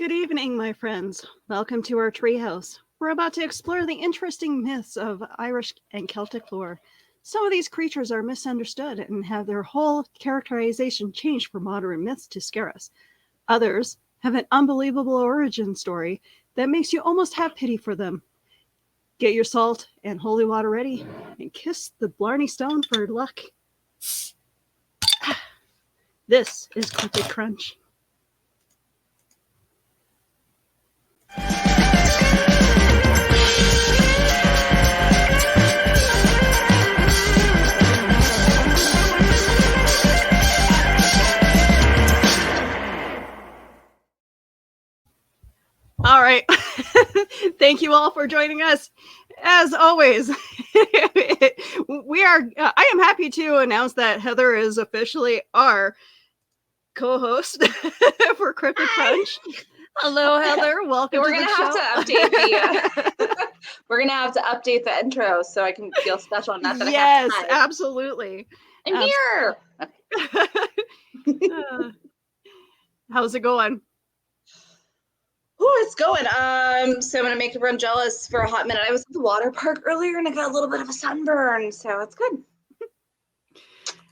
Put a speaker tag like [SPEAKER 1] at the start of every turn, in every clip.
[SPEAKER 1] Good evening, my friends. Welcome to our treehouse. We're about to explore the interesting myths of Irish and Celtic lore. Some of these creatures are misunderstood and have their whole characterization changed for modern myths to scare us. Others have an unbelievable origin story that makes you almost have pity for them. Get your salt and holy water ready and kiss the Blarney Stone for luck. This is Cryptid Crunch. All right. Thank you all for joining us. As always, I am happy to announce that Heather is officially our co-host for Cryptid Crunch. Hello, Heather. Welcome.
[SPEAKER 2] We're gonna have to update the. We're gonna have to update the intro so I can feel special. Not that
[SPEAKER 1] yes,
[SPEAKER 2] I have to
[SPEAKER 1] absolutely.
[SPEAKER 2] I'm here.
[SPEAKER 1] How's it going?
[SPEAKER 2] Oh, it's going. So I'm gonna make everyone jealous for a hot minute. I was at the water park earlier and I got a little bit of a sunburn, so it's good.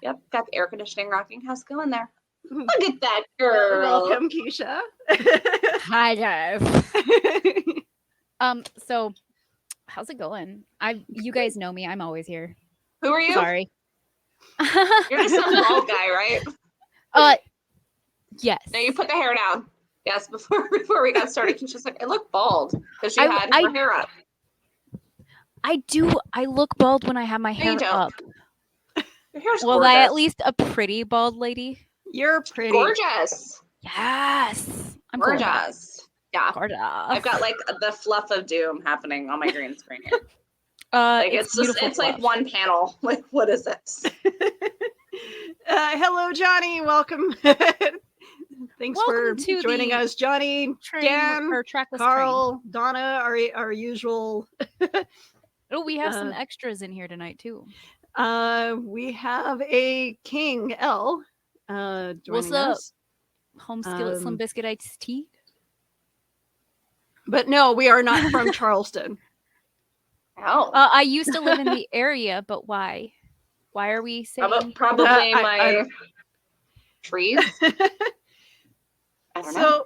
[SPEAKER 2] Yep, got the air conditioning rocking house going there. Look at that girl.
[SPEAKER 1] Welcome, Keisha.
[SPEAKER 3] Hi guys. So how's it going? You guys know me. I'm always here.
[SPEAKER 2] Who are you?
[SPEAKER 3] Sorry.
[SPEAKER 2] You're just some bald guy, right?
[SPEAKER 3] Yes.
[SPEAKER 2] No, you put the hair down. Yes, before we got started, Keisha's like, I look bald because she had her hair up.
[SPEAKER 3] I do. I look bald when I have my hair up.
[SPEAKER 2] Your hair's
[SPEAKER 3] well,
[SPEAKER 2] gorgeous.
[SPEAKER 3] I at least a pretty bald lady.
[SPEAKER 1] You're pretty.
[SPEAKER 2] Gorgeous.
[SPEAKER 3] Yes. I'm
[SPEAKER 2] gorgeous.
[SPEAKER 3] Gorgeous.
[SPEAKER 2] Yeah.
[SPEAKER 3] Gorgeous.
[SPEAKER 2] I've got like the fluff of doom happening on my green screen here. It's like one panel. Like, what is this?
[SPEAKER 1] Hello, Johnny. Welcome. Thanks
[SPEAKER 3] Welcome
[SPEAKER 1] for joining us, Johnny, Dan, Carl, train. Donna, our usual.
[SPEAKER 3] Oh, we have some extras in here tonight too.
[SPEAKER 1] We have a King L.
[SPEAKER 3] What's up? Us. Home skillet slim biscuit iced tea.
[SPEAKER 1] But no, we are not from Charleston.
[SPEAKER 2] Oh,
[SPEAKER 3] I used to live in the area, but why? Why are we saying?
[SPEAKER 2] Probably my trees. I don't know.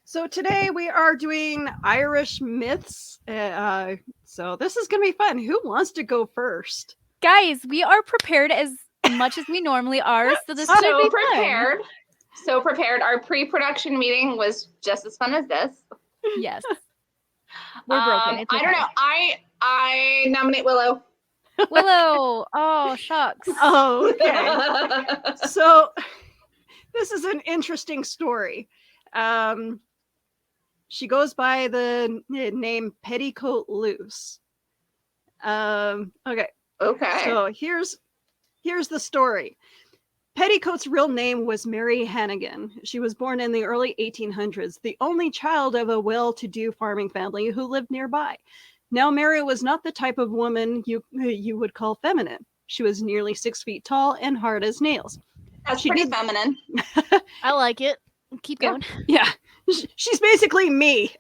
[SPEAKER 1] So today we are doing Irish myths. So this is gonna be fun. Who wants to go first?
[SPEAKER 3] Guys, we are prepared as much as we normally are, so this is gonna be
[SPEAKER 2] prepared. Fun. So prepared. Our pre-production meeting was just as fun as this.
[SPEAKER 3] Yes. We're broken.
[SPEAKER 2] Okay. I don't know. I nominate Willow.
[SPEAKER 3] Willow. Oh, shucks.
[SPEAKER 1] Oh, okay. So this is an interesting story. She goes by the name Petticoat Loose. Okay. So here's the story. Petticoat's real name was Mary Hannigan. She was born in the early 1800s, the only child of a well-to-do farming family who lived nearby. Now, Mary was not the type of woman you would call feminine. She was nearly 6 feet tall and hard as nails.
[SPEAKER 2] That's pretty feminine.
[SPEAKER 3] I like it. Keep going.
[SPEAKER 1] Yeah. She's basically me,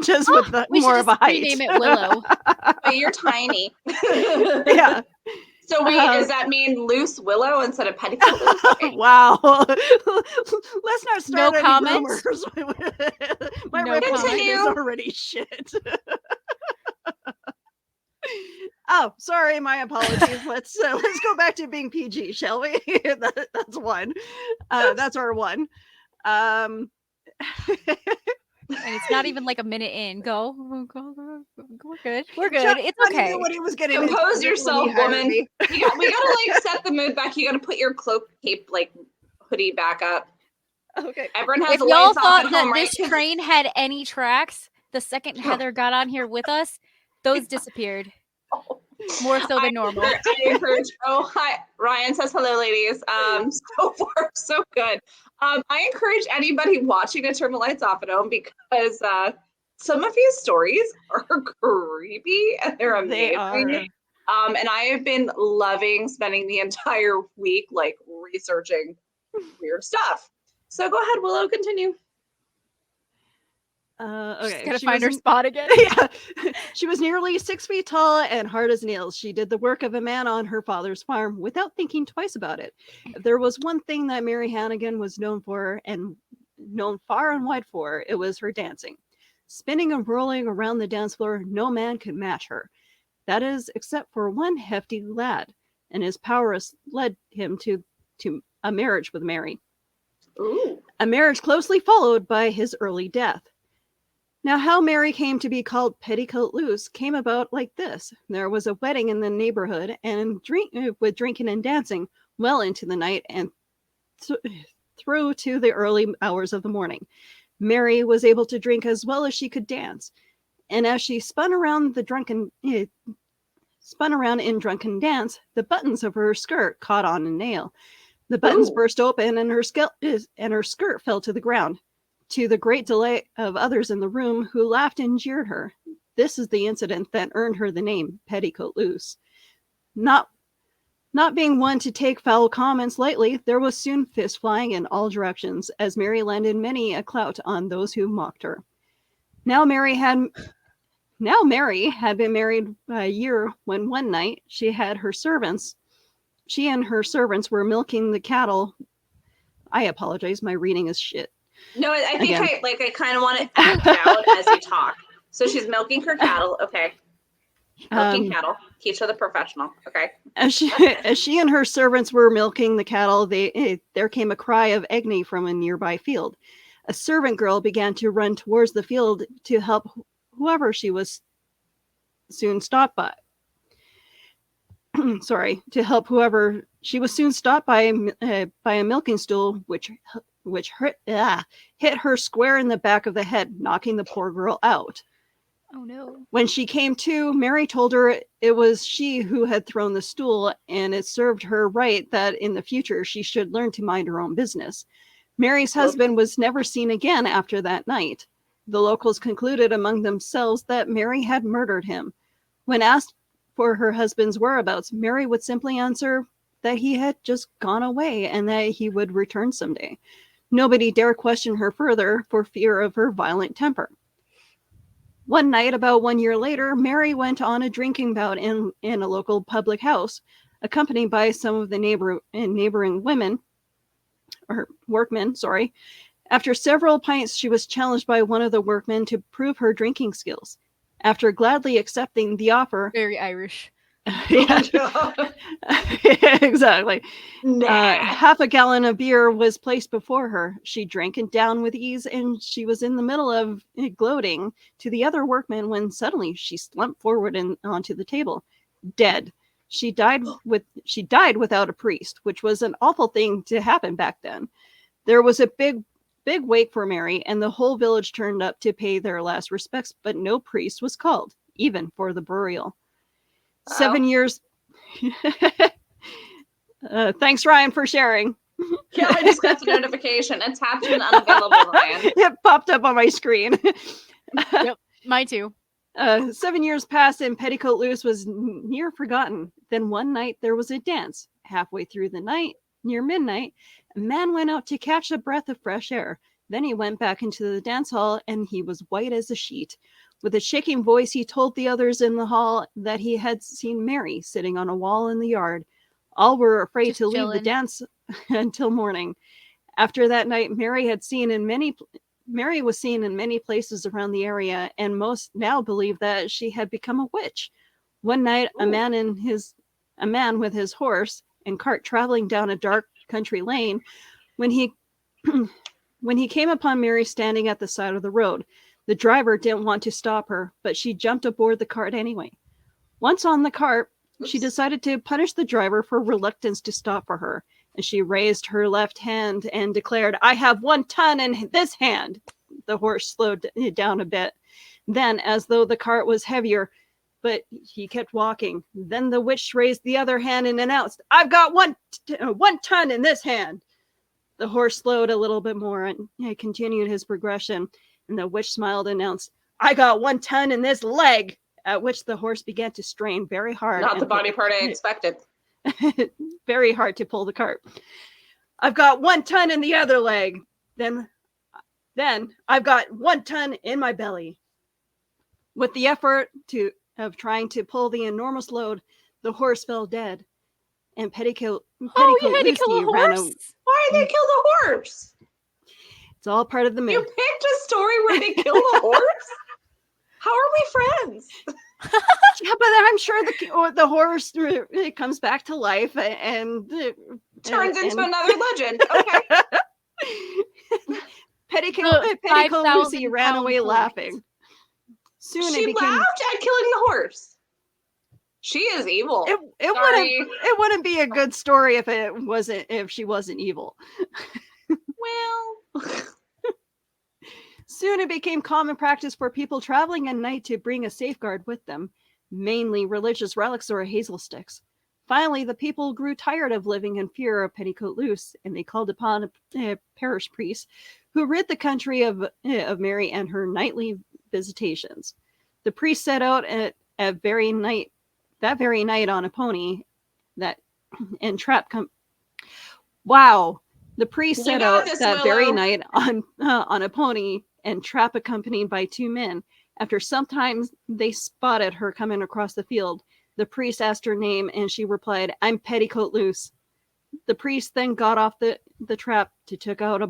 [SPEAKER 1] just with more of a height.
[SPEAKER 3] Rename it Willow.
[SPEAKER 2] But you're tiny.
[SPEAKER 1] Yeah.
[SPEAKER 2] So does that mean loose willow instead of petticoat loose? Okay.
[SPEAKER 1] Wow. Let's not start any
[SPEAKER 3] comments.
[SPEAKER 1] Rumors. My reputation is already shit. Oh, sorry. My apologies. Let's go back to being PG, shall we? That's one. That's our one.
[SPEAKER 3] And it's not even like a minute in. Go. We're good. We're good.
[SPEAKER 1] John,
[SPEAKER 3] it's okay.
[SPEAKER 1] What he was getting.
[SPEAKER 2] Compose yourself, woman. We gotta like set the mood back. You gotta put your cloak, cape, like hoodie back up.
[SPEAKER 1] Okay.
[SPEAKER 2] Everyone has.
[SPEAKER 3] If y'all thought that this train had any tracks, the second Heather got on here with us, those disappeared. More so than normal.
[SPEAKER 2] I encourage. Oh, hi. Ryan says hello, ladies. So far, so good. I encourage anybody watching to turn the lights off at home because some of these stories are creepy and they're amazing.
[SPEAKER 1] They are.
[SPEAKER 2] And I have been loving spending the entire week like researching weird stuff. So go ahead, Willow, continue.
[SPEAKER 1] Okay.
[SPEAKER 3] Gotta
[SPEAKER 1] She
[SPEAKER 3] find her
[SPEAKER 1] was-
[SPEAKER 3] spot again.
[SPEAKER 1] Yeah. She was nearly 6 feet tall and hard as nails. She did the work of a man on her father's farm without thinking twice about it. If there was one thing that Mary Hannigan was known for and known far and wide for, it was her dancing. Spinning and rolling around the dance floor, no man could match her. That is, except for one hefty lad, and his prowess led him to a marriage with Mary.
[SPEAKER 2] Ooh.
[SPEAKER 1] A marriage closely followed by his early death. Now, how Mary came to be called Petticoat Loose came about like this. There was a wedding in the neighborhood, and with drinking and dancing well into the night and through to the early hours of the morning. Mary was able to drink as well as she could dance, and as she spun around in drunken dance, the buttons of her skirt caught on a nail. The buttons
[SPEAKER 2] Ooh.
[SPEAKER 1] burst open, and her skirt fell to the ground, to the great delight of others in the room who laughed and jeered her. This is the incident that earned her the name Petticoat Loose. Not being one to take foul comments lightly, there was soon fist flying in all directions, as Mary landed many a clout on those who mocked her. Now Mary had been married a year when one night she and her servants were milking the cattle. I apologize, my reading is shit.
[SPEAKER 2] No, I think
[SPEAKER 1] Again.
[SPEAKER 2] I kind of want to act out as you talk. So she's milking her cattle. Okay. Milking cattle. Keisha the professional. Okay.
[SPEAKER 1] As she and her servants were milking the cattle, there came a cry of agony from a nearby field. A servant girl began to run towards the field to help whoever she was soon stopped by. To help whoever she was soon stopped by a milking stool, which hit her square in the back of the head, knocking the poor girl out.
[SPEAKER 3] Oh no.
[SPEAKER 1] When she came to, Mary told her it was she who had thrown the stool, and it served her right that in the future she should learn to mind her own business. Mary's husband was never seen again after that night. The locals concluded among themselves that Mary had murdered him. When asked for her husband's whereabouts, Mary would simply answer that he had just gone away and that he would return someday. Nobody dare question her further for fear of her violent temper. One night, about 1 year later, Mary went on a drinking bout in a local public house, accompanied by some of the neighboring workmen. After several pints, she was challenged by one of the workmen to prove her drinking skills. After gladly accepting the offer,
[SPEAKER 3] Very Irish.
[SPEAKER 1] Exactly.
[SPEAKER 2] Nah.
[SPEAKER 1] Half a gallon of beer was placed before her. She drank it down with ease, and she was in the middle of gloating to the other workmen when suddenly she slumped forward and onto the table, dead. She died without a priest, which was an awful thing to happen back then. There was a big wake for Mary, and the whole village turned up to pay their last respects, but no priest was called, even for the burial. 7 years. Thanks, Ryan, for sharing.
[SPEAKER 2] Yeah, I just got the notification. Attachment unavailable, Ryan.
[SPEAKER 1] It popped up on my screen.
[SPEAKER 3] Yep, mine too.
[SPEAKER 1] 7 years passed and Petticoat Loose was near forgotten. Then one night there was a dance. Halfway through the night, near midnight, a man went out to catch a breath of fresh air. Then he went back into the dance hall and he was white as a sheet. With a shaking voice, he told the others in the hall that he had seen Mary sitting on a wall in the yard. All were afraid
[SPEAKER 3] Just
[SPEAKER 1] to leave the
[SPEAKER 3] chilling.
[SPEAKER 1] dance until morning. After that night, Mary was seen in many places around the area, and most now believe that she had become a witch. One night, a man with his horse and cart traveling down a dark country lane, when he came upon Mary standing at the side of the road. The driver didn't want to stop her, but she jumped aboard the cart anyway. Once on the cart, she decided to punish the driver for reluctance to stop for her, and she raised her left hand and declared, "I have 1 ton in this hand." The horse slowed down a bit. Then, as though the cart was heavier, but he kept walking. Then the witch raised the other hand and announced, "I've got 1 ton in this hand." The horse slowed a little bit more and continued his progression. And the witch smiled and announced, "I got 1 ton in this leg," at which the horse began to strain very hard.
[SPEAKER 2] Not the body part I expected.
[SPEAKER 1] Very hard to pull the cart. "I've got 1 ton in the other leg." Then Then I've got 1 ton in my belly. With the effort of trying to pull the enormous load, the horse fell dead, and Petticoat
[SPEAKER 3] You had to kill
[SPEAKER 1] Lucy
[SPEAKER 3] a
[SPEAKER 1] ran.
[SPEAKER 3] horse?
[SPEAKER 2] Why did they kill the horse?
[SPEAKER 1] It's all part of the
[SPEAKER 2] You
[SPEAKER 1] myth.
[SPEAKER 2] picked a story where they killed a horse? How are we friends?
[SPEAKER 1] Yeah, but I'm sure the horse it comes back to life and
[SPEAKER 2] Turns into another legend. Okay.
[SPEAKER 1] Petticoat Lucy
[SPEAKER 3] 5,000
[SPEAKER 1] ran
[SPEAKER 3] pound
[SPEAKER 1] away
[SPEAKER 3] horse.
[SPEAKER 1] laughing. Soon
[SPEAKER 2] She
[SPEAKER 1] it became.
[SPEAKER 2] laughed at killing the horse. She is evil.
[SPEAKER 1] It wouldn't be a good story if she wasn't evil.
[SPEAKER 2] Well,
[SPEAKER 1] Soon it became common practice for people traveling at night to bring a safeguard with them, mainly religious relics or hazel sticks. Finally, the people grew tired of living in fear of Petticoat Luce, and they called upon a parish priest who rid the country of Mary and her nightly visitations. The priest set out that very night on a pony and trap. Wow. The priest set out that very night on a pony and trap accompanied by 2 men. After some time, they spotted her coming across the field. The priest asked her name, and she replied, "I'm Petticoat Luce." The priest then got off the trap took out a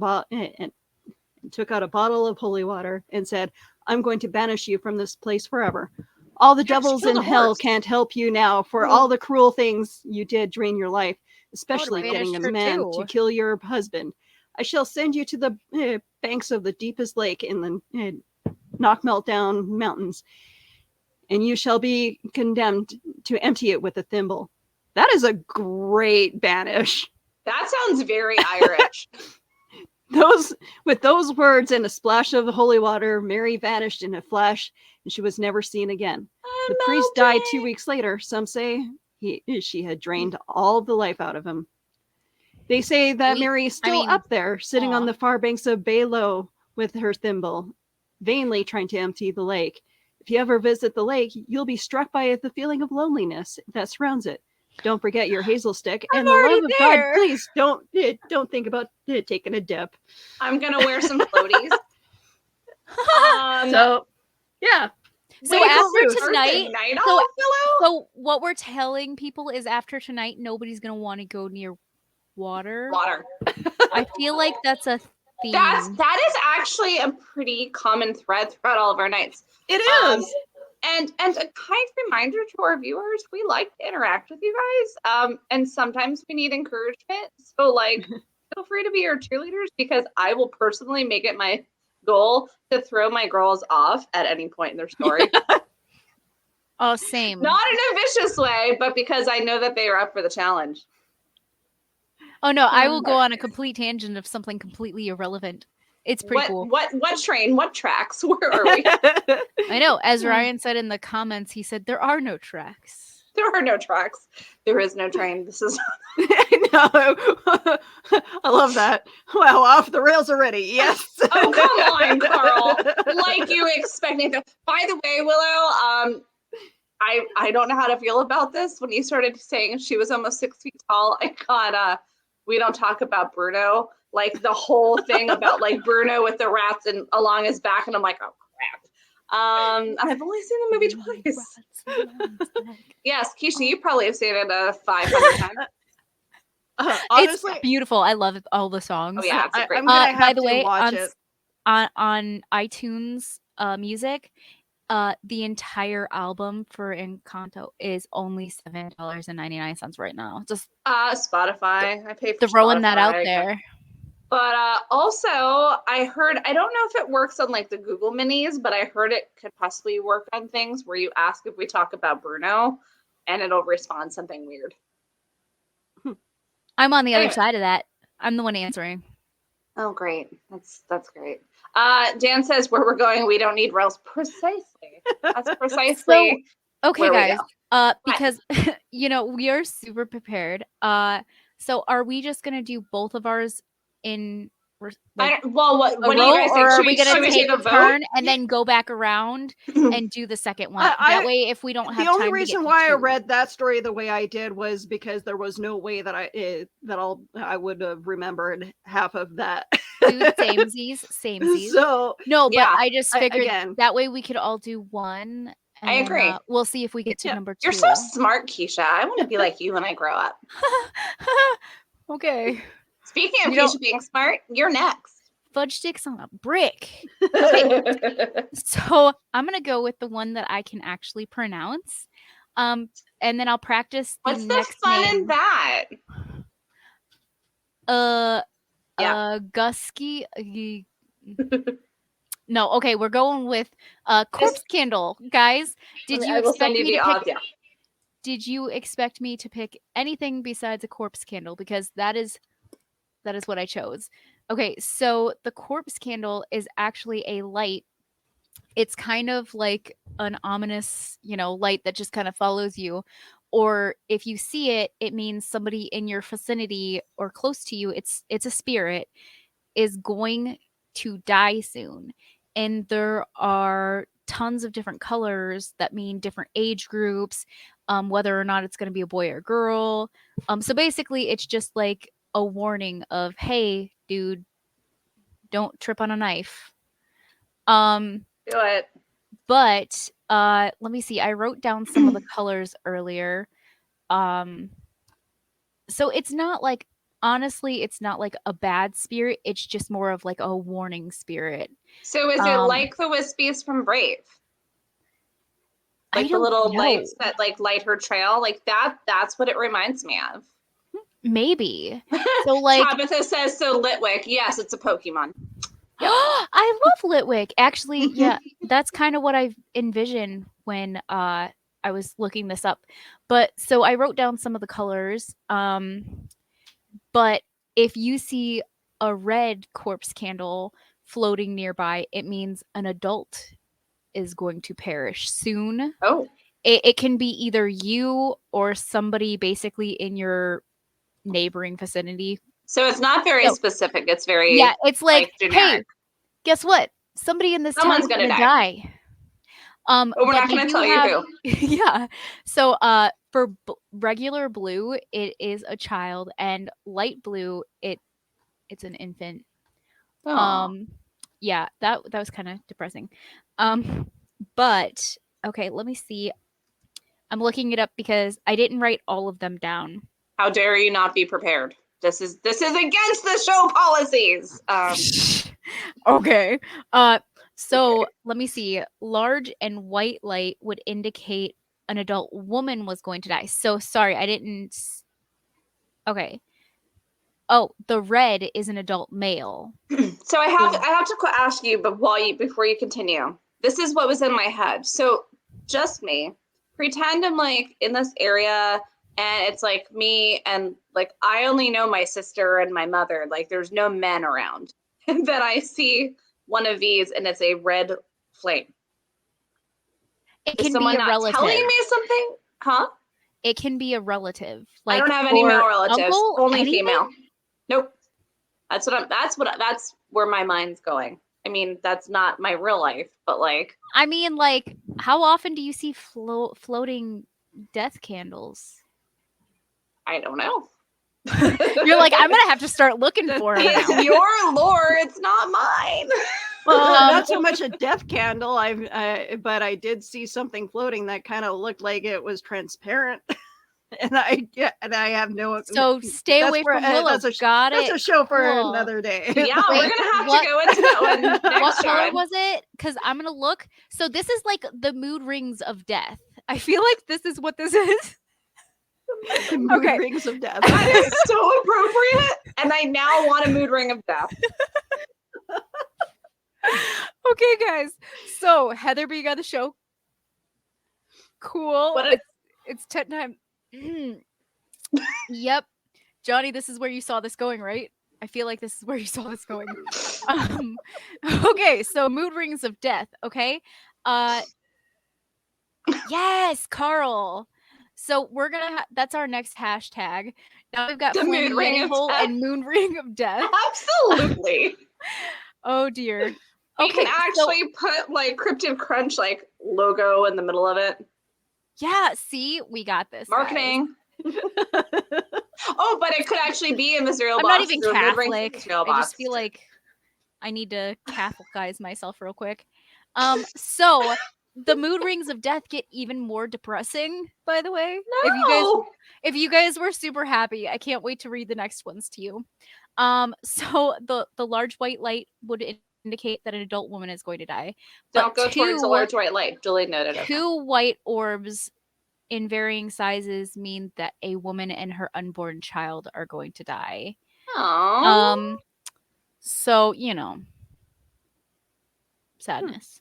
[SPEAKER 1] bottle of holy water and said, "I'm going to banish you from this place forever. All the devils in hell can't help you now for all the cruel things you did during your life, especially getting a man to kill your husband. I shall send you to the banks of the deepest lake in the Knockmeltdown Mountains, and you shall be condemned to empty it with a thimble." That is a great banish.
[SPEAKER 2] That sounds very Irish.
[SPEAKER 1] With those words and a splash of the holy water, Mary vanished in a flash, and she was never seen again. The priest died 2 weeks later. Some say she had drained all the life out of him. They say that Mary is still up there, sitting on the far banks of Baylow with her thimble, vainly trying to empty the lake. If you ever visit the lake, you'll be struck by the feeling of loneliness that surrounds it. Don't forget your hazel stick, and the love of God, please don't think about taking a dip.
[SPEAKER 2] I'm gonna wear some floaties.
[SPEAKER 1] So, yeah.
[SPEAKER 3] So after tonight, so what we're telling people is after tonight, nobody's gonna want to go near water. I feel like that's a theme.
[SPEAKER 2] That is actually a pretty common thread throughout all of our nights.
[SPEAKER 1] It is.
[SPEAKER 2] And a kind reminder to our viewers, we like to interact with you guys. And sometimes we need encouragement. So feel free to be our cheerleaders, because I will personally make it my goal to throw my girls off at any point in their story.
[SPEAKER 3] Oh, same.
[SPEAKER 2] Not in a vicious way, but because I know that they are up for the challenge.
[SPEAKER 3] Oh no, I will go on a complete tangent of something completely irrelevant. It's pretty cool.
[SPEAKER 2] What train? What tracks? Where are we?
[SPEAKER 3] I know. As Ryan said in the comments, he said there are no tracks.
[SPEAKER 2] There are no tracks. There is no train. This is.
[SPEAKER 1] I know. I love that. Wow, off the rails already. Yes.
[SPEAKER 2] Oh, come on, Carl. Like you expect me to. By the way, Willow, I don't know how to feel about this. When you started saying she was almost 6 feet tall, I got we don't talk about Bruno. Like the whole thing about Bruno with the rats and along his back, and I'm like, oh crap. I've only seen the movie twice. Yes, Keisha, you probably have seen it 500 times.
[SPEAKER 1] Honestly,
[SPEAKER 3] it's beautiful. I love all the songs.
[SPEAKER 2] Oh yeah, it's a great.
[SPEAKER 3] By the way, on iTunes Music, the entire album for Encanto is only $7.99 right now. Just
[SPEAKER 2] Spotify. I pay for
[SPEAKER 3] throwing
[SPEAKER 2] Spotify.
[SPEAKER 3] that out there.
[SPEAKER 2] But also, I heard, I don't know if it works on the Google Minis, but I heard it could possibly work on things where you ask if we talk about Bruno, and it'll respond something weird.
[SPEAKER 3] I'm on the other side of that. I'm the one answering.
[SPEAKER 2] Oh, great. That's great. Dan says, where we're going, we don't need rails. Precisely. That's precisely.
[SPEAKER 3] So, okay, guys. Because, we are super prepared. So are we just going to do both of ours in like
[SPEAKER 2] what
[SPEAKER 3] a
[SPEAKER 2] do you
[SPEAKER 3] row,
[SPEAKER 2] guys
[SPEAKER 3] or
[SPEAKER 2] think?
[SPEAKER 3] are we
[SPEAKER 2] Should
[SPEAKER 3] gonna
[SPEAKER 2] we
[SPEAKER 3] take
[SPEAKER 2] take
[SPEAKER 3] a
[SPEAKER 2] a vote?
[SPEAKER 3] turn and then go back around and do the second one? That way, if we don't have
[SPEAKER 1] the only
[SPEAKER 3] time
[SPEAKER 1] reason
[SPEAKER 3] to get
[SPEAKER 1] why I
[SPEAKER 3] two.
[SPEAKER 1] read that story the way I did was because there was no way that I would have remembered half of that.
[SPEAKER 3] Dude, samesies.
[SPEAKER 1] So
[SPEAKER 3] no, but
[SPEAKER 2] Yeah,
[SPEAKER 3] I just figured
[SPEAKER 1] again,
[SPEAKER 3] that way we could all do one. And
[SPEAKER 2] I
[SPEAKER 3] then,
[SPEAKER 2] agree.
[SPEAKER 3] We'll see if we get to
[SPEAKER 1] Yeah.
[SPEAKER 3] number 2.
[SPEAKER 2] You're so smart, Keisha. I want to be like you when I grow up.
[SPEAKER 3] Okay.
[SPEAKER 2] Speaking of
[SPEAKER 3] You don't-
[SPEAKER 2] Keisha being smart, you're next.
[SPEAKER 3] Fudge sticks on a brick. Okay. So I'm gonna go with the one that I can actually pronounce. And then I'll practice the
[SPEAKER 2] What's the
[SPEAKER 3] next
[SPEAKER 2] fun
[SPEAKER 3] name.
[SPEAKER 2] in that?
[SPEAKER 3] Gusky. No, okay, we're going with corpse candle, guys. Did you
[SPEAKER 2] I will
[SPEAKER 3] expect
[SPEAKER 2] send you
[SPEAKER 3] me
[SPEAKER 2] the
[SPEAKER 3] to pick?
[SPEAKER 2] odds. Yeah.
[SPEAKER 3] Did you expect me to pick anything besides a corpse candle? Because that is what I chose. Okay, so the corpse candle is actually a light. It's kind of like an ominous, light that just kind of follows you. Or if you see it, it means somebody in your vicinity or close to you, it's a spirit, is going to die soon. And there are tons of different colors that mean different age groups, whether or not it's going to be a boy or girl. So basically, it's just like a warning of, hey, dude, don't trip on a knife.
[SPEAKER 2] Do it.
[SPEAKER 3] But let me see. I wrote down some of the colors earlier. So it's not like, honestly, it's not like a bad spirit. It's just more of like a warning spirit.
[SPEAKER 2] So is it like the Wispies from Brave? Like the little lights that like light her trail? Like that's what it reminds me of.
[SPEAKER 3] Maybe. So like
[SPEAKER 2] Tabitha says, so Litwick. Yes, it's a Pokemon.
[SPEAKER 3] Yep. I love Litwick. Actually, yeah, that's kind of what I envisioned when I was looking this up. But so I wrote down some of the colors. But if you see a red corpse candle floating nearby, it means an adult is going to perish soon.
[SPEAKER 2] Oh.
[SPEAKER 3] It can be either you or somebody basically in your neighboring vicinity.
[SPEAKER 2] So it's not very specific. It's very
[SPEAKER 3] it's like
[SPEAKER 2] generic.
[SPEAKER 3] hey, guess what? Somebody in this town is gonna die.
[SPEAKER 2] But we're not going to tell you who.
[SPEAKER 3] Yeah. So for regular blue, it is a child, and light blue, it's an infant.
[SPEAKER 2] Aww.
[SPEAKER 3] Yeah, that was kind of depressing. But okay, let me see. I'm looking it up because I didn't write all of them down.
[SPEAKER 2] How dare you not be prepared? This is against the show policies.
[SPEAKER 3] Okay. So let me see. Large and white light would indicate an adult woman was going to die. So sorry, I didn't. Okay. Oh, the red is an adult male.
[SPEAKER 2] So I have to ask you, but before you continue, this is what was in my head. So just me, pretend I'm like in this area, and it's like me, and like I only know my sister and my mother. Like there's no men around, and then I see one of these, and it's a red flame.
[SPEAKER 3] It can
[SPEAKER 2] Is someone
[SPEAKER 3] be a
[SPEAKER 2] not
[SPEAKER 3] relative.
[SPEAKER 2] telling me something? Huh?
[SPEAKER 3] It can be a relative. Like,
[SPEAKER 2] I don't have any male relatives.
[SPEAKER 3] Uncle,
[SPEAKER 2] only
[SPEAKER 3] anything?
[SPEAKER 2] female. Nope. That's where my mind's going. I mean, that's not my real life, but like.
[SPEAKER 3] I mean, like, how often do you see floating death candles?
[SPEAKER 2] I don't know.
[SPEAKER 3] You're like, I'm gonna have to start looking for it.
[SPEAKER 2] It's your lore. It's not mine.
[SPEAKER 1] Well, not so much a death candle. But I did see something floating that kind of looked like it was transparent, and I have no.
[SPEAKER 3] So stay away from Willow. Got it.
[SPEAKER 1] That's a show for another day.
[SPEAKER 2] Yeah, we're gonna have to go into that one next
[SPEAKER 3] What color
[SPEAKER 2] time.
[SPEAKER 3] was it? Because I'm gonna look. So this is like the mood rings of death. I feel like this is what this is.
[SPEAKER 1] Mood rings of death.
[SPEAKER 2] That is so appropriate, and I now want a mood ring of death.
[SPEAKER 3] Okay, guys. So Heather being on the show. Cool. It's 10 time. Yep. Johnny, this is where you saw this going, right? I feel like this is where you saw this going. Okay, so mood rings of death, okay? Yes, Carl. So we're gonna that's our next hashtag. Now we've got
[SPEAKER 2] The
[SPEAKER 3] Flaming
[SPEAKER 2] moon ring
[SPEAKER 3] Yeti
[SPEAKER 2] of
[SPEAKER 3] Hole
[SPEAKER 2] death.
[SPEAKER 3] and Moon Ring of Death.
[SPEAKER 2] Absolutely.
[SPEAKER 3] Oh dear.
[SPEAKER 2] We can
[SPEAKER 3] Okay,
[SPEAKER 2] actually put like Cryptid Crunch like logo in the middle of it.
[SPEAKER 3] yeah, see, we got this. guys.
[SPEAKER 2] Marketing. Oh, but it could actually be in the cereal
[SPEAKER 3] I'm
[SPEAKER 2] box.
[SPEAKER 3] not even
[SPEAKER 2] Your mood rings in the
[SPEAKER 3] Catholic.
[SPEAKER 2] cereal
[SPEAKER 3] I just
[SPEAKER 2] box.
[SPEAKER 3] feel like I need to Catholicize myself real quick. So the mood rings of death get even more depressing, by the way.
[SPEAKER 2] No.
[SPEAKER 3] If you guys were super happy, I can't wait to read the next ones to you. So the large white light would indicate that an adult woman is going to die.
[SPEAKER 2] Don't
[SPEAKER 3] But
[SPEAKER 2] go towards the large white light. Duly noted. Okay.
[SPEAKER 3] two white orbs in varying sizes mean that a woman and her unborn child are going to die.
[SPEAKER 2] Aww.
[SPEAKER 3] So, sadness.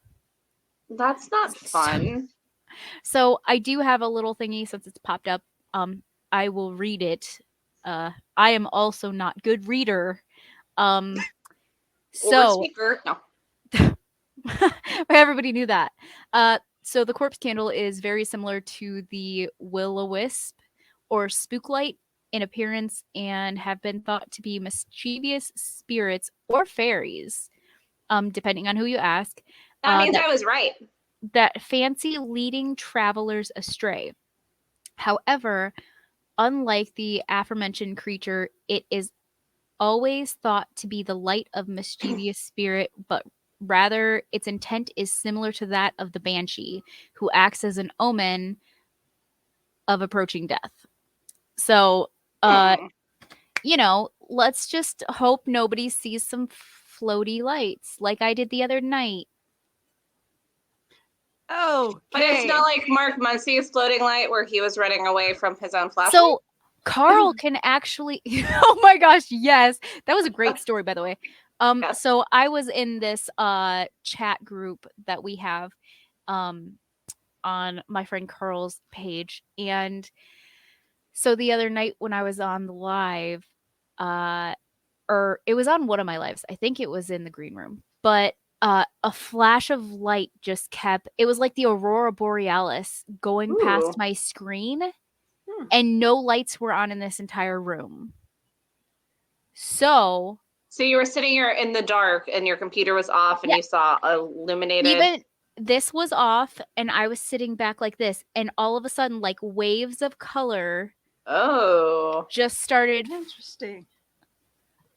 [SPEAKER 2] That's not fun.
[SPEAKER 3] So I do have a little thingy since it's popped up. I will read it. I am also not good reader.
[SPEAKER 2] Or
[SPEAKER 3] So
[SPEAKER 2] speaker. No.
[SPEAKER 3] everybody knew that. So the corpse candle is very similar to the will-o-wisp or spook light in appearance and have been thought to be mischievous spirits or fairies, depending on who you ask.
[SPEAKER 2] That means I was right.
[SPEAKER 3] That fancy leading travelers astray. However, unlike the aforementioned creature, it is always thought to be the light of mischievous spirit, but rather its intent is similar to that of the banshee, who acts as an omen of approaching death. So, let's just hope nobody sees some floaty lights like I did the other night.
[SPEAKER 1] Oh,
[SPEAKER 2] But it's not like Mark Muncie's floating light where he was running away from his own flashlight.
[SPEAKER 3] So Carl can actually oh my gosh, yes. That was a great story, by the way.
[SPEAKER 2] Yes.
[SPEAKER 3] So I was in this chat group that we have on my friend Carl's page, and so the other night when I was on the live, or it was on one of my lives, I think it was in the green room, but a flash of light just it was like the aurora borealis going past my screen, and no lights were on in this entire room. So
[SPEAKER 2] you were sitting here in the dark and your computer was off and you saw illuminated.
[SPEAKER 3] Even this was off and I was sitting back like this, and all of a sudden like waves of color just started.
[SPEAKER 1] Interesting.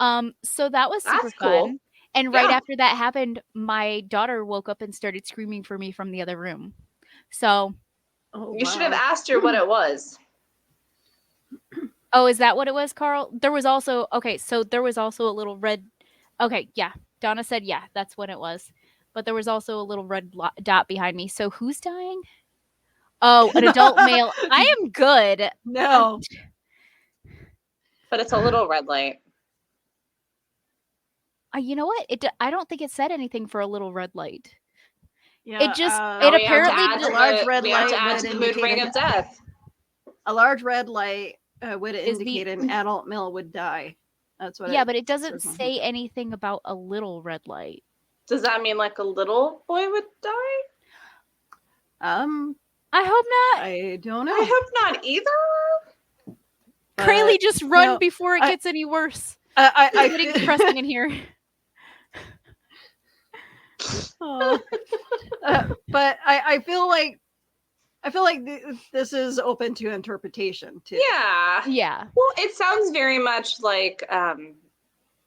[SPEAKER 3] So that was super fun. And right after that happened, my daughter woke up and started screaming for me from the other room. So
[SPEAKER 2] you should have asked her what it was.
[SPEAKER 3] Oh, is that what it was, Carl? There was also there was also a little red. Okay, yeah. Donna said, yeah, that's what it was. But there was also a little red dot behind me. So who's dying? Oh, an adult male. I am good.
[SPEAKER 1] No.
[SPEAKER 2] But it's a little red light.
[SPEAKER 3] You know what? I don't think it said anything for a little red light.
[SPEAKER 1] Yeah,
[SPEAKER 3] it just it apparently
[SPEAKER 1] a large red light
[SPEAKER 2] would
[SPEAKER 1] would
[SPEAKER 2] indicate ring of death.
[SPEAKER 1] A large red light would indicate an adult male would die. That's what.
[SPEAKER 3] Yeah, but it doesn't say anything about a little red light.
[SPEAKER 2] Does that mean like a little boy would die?
[SPEAKER 3] I hope not.
[SPEAKER 1] I don't know.
[SPEAKER 2] I hope not either.
[SPEAKER 3] Crayley, just run before it gets any worse.
[SPEAKER 1] I'm
[SPEAKER 3] getting depressing in here.
[SPEAKER 1] But I feel like this is open to interpretation too.
[SPEAKER 3] Yeah.
[SPEAKER 2] Well, it sounds very much like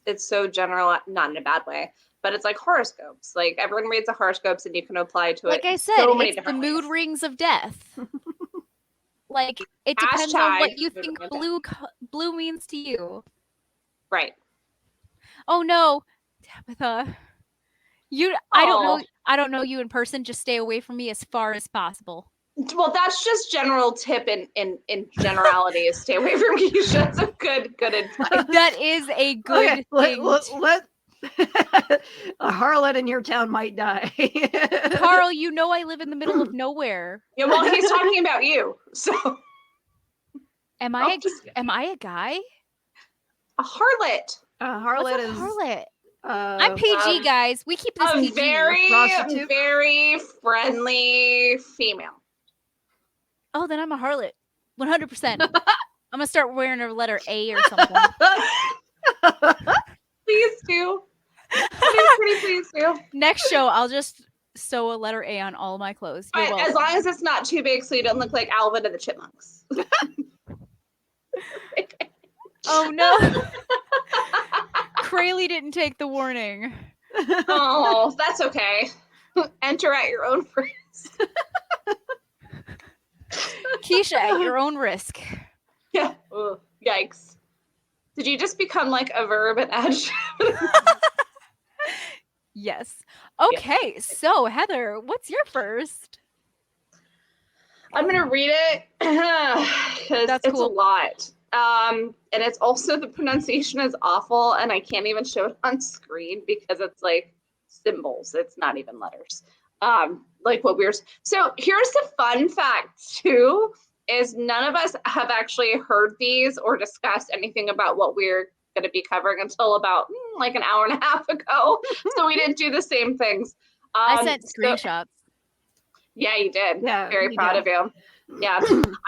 [SPEAKER 2] it's so general, not in a bad way, but it's like horoscopes. Like everyone reads the horoscopes, and you can apply to it.
[SPEAKER 3] Like I said, it's the mood rings of death. Like it depends on what you think blue means to you.
[SPEAKER 2] Right.
[SPEAKER 3] Oh no, Tabitha. I don't know you in person. Just stay away from me as far as possible.
[SPEAKER 2] Well, that's just general tip in generality is stay away from Keisha. That's a good advice.
[SPEAKER 3] That is a good thing.
[SPEAKER 1] Let a harlot in your town might die.
[SPEAKER 3] Carl, you know I live in the middle of nowhere.
[SPEAKER 2] Yeah, well, he's talking about you. So
[SPEAKER 3] am I a guy?
[SPEAKER 2] A harlot.
[SPEAKER 1] A harlot
[SPEAKER 3] is harlot. I'm PG, guys. We keep this
[SPEAKER 2] a
[SPEAKER 3] PG.
[SPEAKER 2] very friendly female.
[SPEAKER 3] Oh, then I'm a harlot. 100%. I'm gonna start wearing a letter A or something.
[SPEAKER 2] Please do. Please do.
[SPEAKER 3] Next show, I'll just sew a letter A on all my clothes. You're
[SPEAKER 2] But
[SPEAKER 3] welcome.
[SPEAKER 2] as long as it's not too big so you don't look like Alvin and the Chipmunks.
[SPEAKER 3] Oh no. Crayley didn't take the warning.
[SPEAKER 2] Oh, that's okay. Enter at your own risk.
[SPEAKER 3] Keisha, at your own risk.
[SPEAKER 2] Yeah. Ugh, yikes. Did you just become like a verb and adjective?
[SPEAKER 3] Yes. Okay, so Heather, what's your first?
[SPEAKER 2] I'm gonna read it because
[SPEAKER 3] That's
[SPEAKER 2] it's
[SPEAKER 3] cool.
[SPEAKER 2] a lot. And it's also, the pronunciation is awful, and I can't even show it on screen because it's like symbols. It's not even letters. Like what we're. So here's the fun fact too: is none of us have actually heard these or discussed anything about what we're going to be covering until about like an hour and a half ago. So we didn't do the same things.
[SPEAKER 3] I sent screenshots.
[SPEAKER 2] Yeah, you did.
[SPEAKER 1] Yeah,
[SPEAKER 2] Very
[SPEAKER 1] you
[SPEAKER 2] proud
[SPEAKER 1] did.
[SPEAKER 2] of you. Yeah,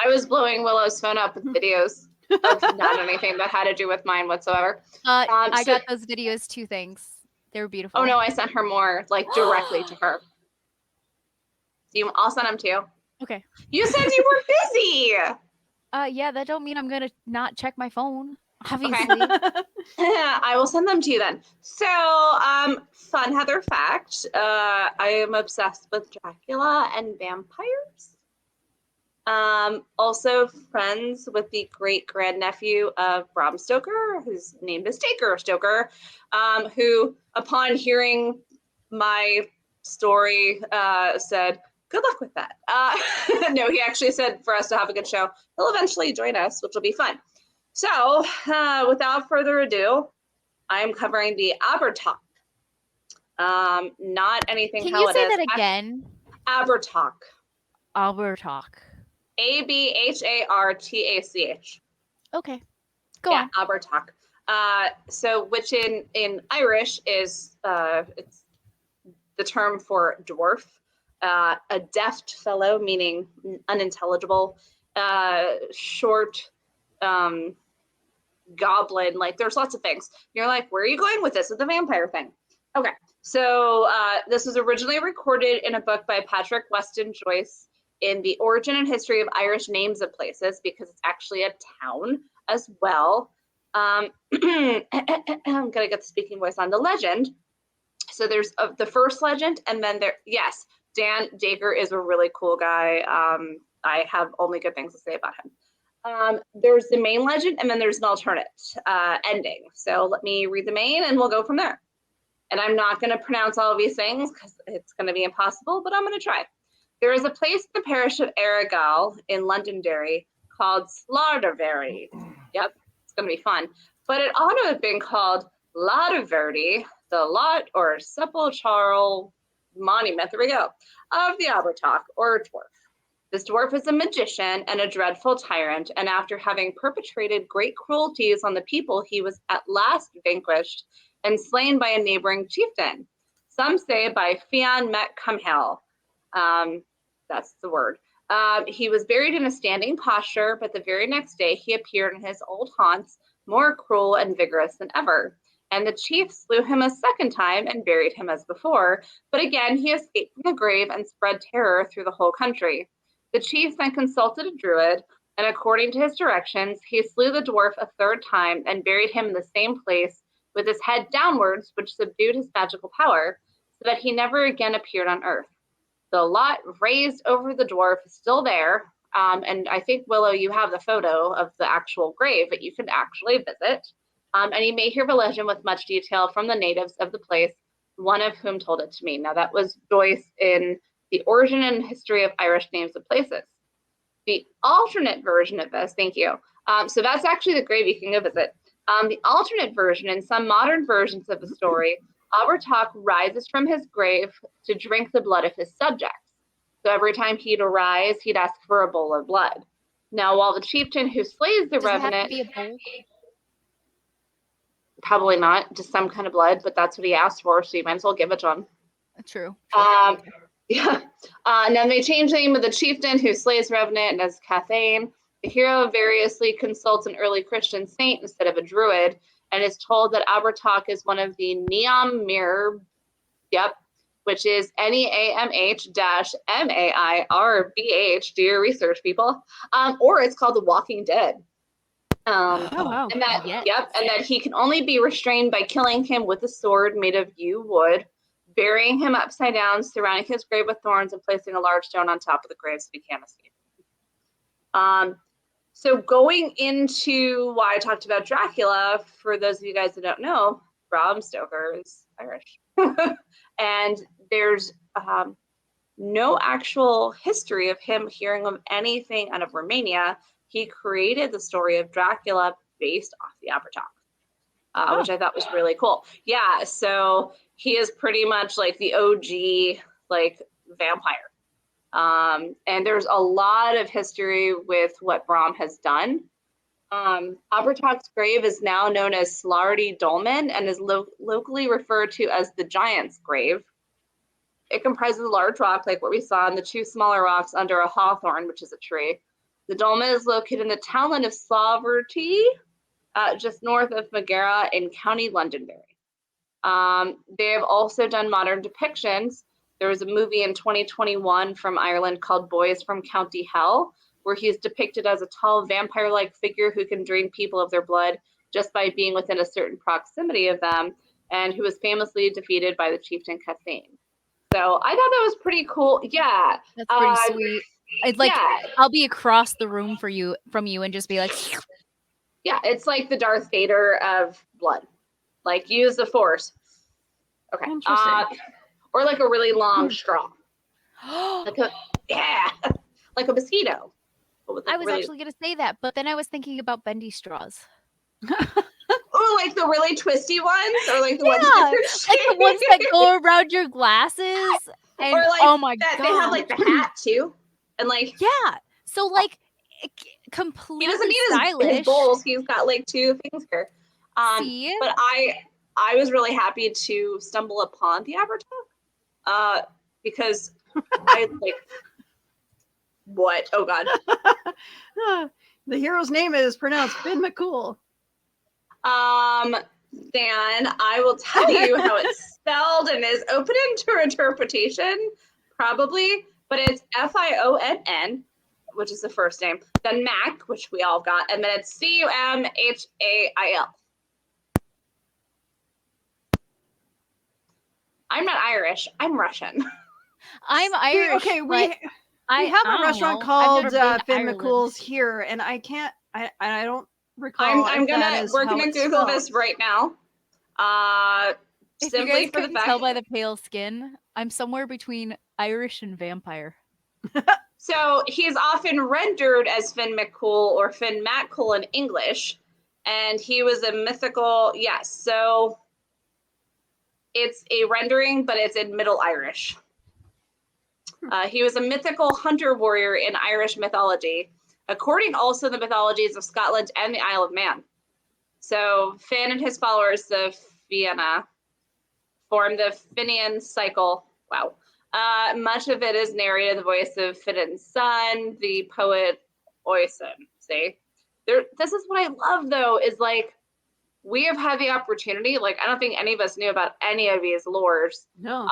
[SPEAKER 2] I was blowing Willow's phone up with videos of not anything that had to do with mine whatsoever.
[SPEAKER 3] I
[SPEAKER 2] so-
[SPEAKER 3] got those videos, 2 things. They were beautiful.
[SPEAKER 2] Oh no, I sent her more, like directly to her. I'll send them to you.
[SPEAKER 3] Okay.
[SPEAKER 2] You said you were busy.
[SPEAKER 3] Yeah, that don't mean I'm gonna not check my phone. Obviously.
[SPEAKER 2] I will send them to you then. So, fun Heather fact. I am obsessed with Dracula and vampires. Also friends with the great grandnephew of Bram Stoker, whose name is Taker Stoker, who, upon hearing my story, said, good luck with that. No, he actually said for us to have a good show. He'll eventually join us, which will be fun. So, without further ado, I'm covering the Abertalk. Not anything.
[SPEAKER 3] Can
[SPEAKER 2] how
[SPEAKER 3] you
[SPEAKER 2] it
[SPEAKER 3] say
[SPEAKER 2] is.
[SPEAKER 3] that again?
[SPEAKER 2] Abertalk.
[SPEAKER 3] Abertalk.
[SPEAKER 2] Abhartach.
[SPEAKER 3] Okay. Go on.
[SPEAKER 2] Abertalk. So, which in Irish is it's the term for dwarf, a deft fellow, meaning unintelligible, short, goblin. Like, there's lots of things. You're like, where are you going with this? With the vampire thing? Okay. So this was originally recorded in a book by Patrick Weston Joyce in The Origin and History of Irish Names of Places, because it's actually a town as well. I'm gonna get the speaking voice on the legend. So there's the first legend, and then Dan Dacre is a really cool guy. I have only good things to say about him. There's the main legend, and then there's an alternate ending. So let me read the main, and we'll go from there. And I'm not going to pronounce all of these things because it's going to be impossible, but I'm going to try. There is a place in the parish of Argyll in Londonderry called Slardervery. Yep, it's going to be fun. But it ought to have been called Laderverdi, the lot or sepulchral monument, there we go, of the Abertalk, or dwarf. This dwarf is a magician and a dreadful tyrant, and after having perpetrated great cruelties on the people, he was at last vanquished and slain by a neighboring chieftain. Some say by Fian Met Cumhel. That's the word. He was buried in a standing posture, but the very next day he appeared in his old haunts, more cruel and vigorous than ever. And the chief slew him a second time and buried him as before, but again he escaped from the grave and spread terror through the whole country. The chief then consulted a druid, and according to his directions, he slew the dwarf a third time and buried him in the same place with his head downwards, which subdued his magical power, so that he never again appeared on earth. The lot raised over the dwarf is still there, and I think, Willow, you have the photo of the actual grave that you can actually visit. And you may hear the legend with much detail from the natives of the place, one of whom told it to me. Now, that was Joyce in The Origin and History of Irish Names of Places. The alternate version of this, thank you. So that's actually the grave you can go visit. The alternate version, in some modern versions of the story, Abertalk rises from his grave to drink the blood of his subjects. So every time he'd arise, he'd ask for a bowl of blood. Now, while the chieftain who slays the
[SPEAKER 3] Does it have to
[SPEAKER 2] revenant,
[SPEAKER 3] be a bowl?
[SPEAKER 2] probably not, just some kind of blood, but that's what he asked for, so you might as well give it to him.
[SPEAKER 3] True.
[SPEAKER 2] Yeah. And then they changed the name of the chieftain who slays revenant as Cathane. The hero variously consults an early Christian saint instead of a druid, and is told that Abertoch is one of the Neam Mir, which is NEAMH-MAIRBH. Do your research, people. Or it's called The Walking Dead.
[SPEAKER 1] Oh, wow.
[SPEAKER 2] And that,
[SPEAKER 3] Yes.
[SPEAKER 2] and that he can only be restrained by killing him with a sword made of yew wood, burying him upside down, surrounding his grave with thorns, and placing a large stone on top of the grave so he can't escape. So going into why I talked about Dracula, for those of you guys that don't know, Bram Stoker is Irish. And there's no actual history of him hearing of anything out of Romania. He created the story of Dracula based off the Abertoch, which I thought was really cool. Yeah, so he is pretty much like the OG like vampire. And there's a lot of history with what Bram has done. Abertoch's grave is now known as Slarty Dolmen and is locally referred to as the Giant's Grave. It comprises a large rock like what we saw and the two smaller rocks under a hawthorn, which is a tree. The dolmen is located in the townland of Slaverty, just north of Megara in County Londonderry. They have also done modern depictions. There was a movie in 2021 from Ireland called Boys from County Hell, where he is depicted as a tall vampire-like figure who can drain people of their blood just by being within a certain proximity of them, and who was famously defeated by the chieftain Cathane. So I thought that was pretty cool. Yeah.
[SPEAKER 3] That's pretty sweet. It's like, I'll be across the room from you and just be like,
[SPEAKER 2] yeah, it's like the Darth Vader of blood. Like, use the force. Okay.
[SPEAKER 1] Interesting.
[SPEAKER 2] Or like a really long straw. Like a mosquito.
[SPEAKER 3] I was actually going to say that, but then I was thinking about bendy straws.
[SPEAKER 2] Oh, like the really twisty ones? Or like the ones
[SPEAKER 3] like the ones that go around your glasses? And,
[SPEAKER 2] or like,
[SPEAKER 3] oh my
[SPEAKER 2] God.
[SPEAKER 3] God.
[SPEAKER 2] They have like the hat too. And like,
[SPEAKER 3] yeah. So like, completely
[SPEAKER 2] he doesn't need
[SPEAKER 3] stylish.
[SPEAKER 2] his bowls. He's got like two things here.
[SPEAKER 3] See?
[SPEAKER 2] But I was really happy to stumble upon the Abertoch. Because I like, what? Oh God.
[SPEAKER 1] The hero's name is pronounced Finn McCool.
[SPEAKER 2] Dan, I will tell you how it's spelled and is open to interpretation, probably, but it's Fionn, which is the first name, then Mac, which we all got, and then it's Cumhail. I'm not Irish, I'm Russian.
[SPEAKER 3] I'm Irish.
[SPEAKER 1] Okay, we have a restaurant called Finn McCool's here, and I don't recall.
[SPEAKER 2] We're gonna Google this right now.
[SPEAKER 3] If
[SPEAKER 2] Simply
[SPEAKER 3] you guys
[SPEAKER 2] for the
[SPEAKER 3] couldn't
[SPEAKER 2] fact,
[SPEAKER 3] tell by the pale skin, I'm somewhere between Irish and vampire.
[SPEAKER 2] So he's often rendered as Finn McCool or Finn MacCool in English, and he was a mythical. Yes, so it's a rendering, but it's in Middle Irish. He was a mythical hunter warrior in Irish mythology, according also the mythologies of Scotland and the Isle of Man. So Finn and his followers, the Fianna, form the Finian cycle. Wow. Much of it is narrated in the voice of Finnan's son, the poet Oisin. See? This is what I love, though, is like, we have had the opportunity, like, I don't think any of us knew about any of these lores.
[SPEAKER 1] No.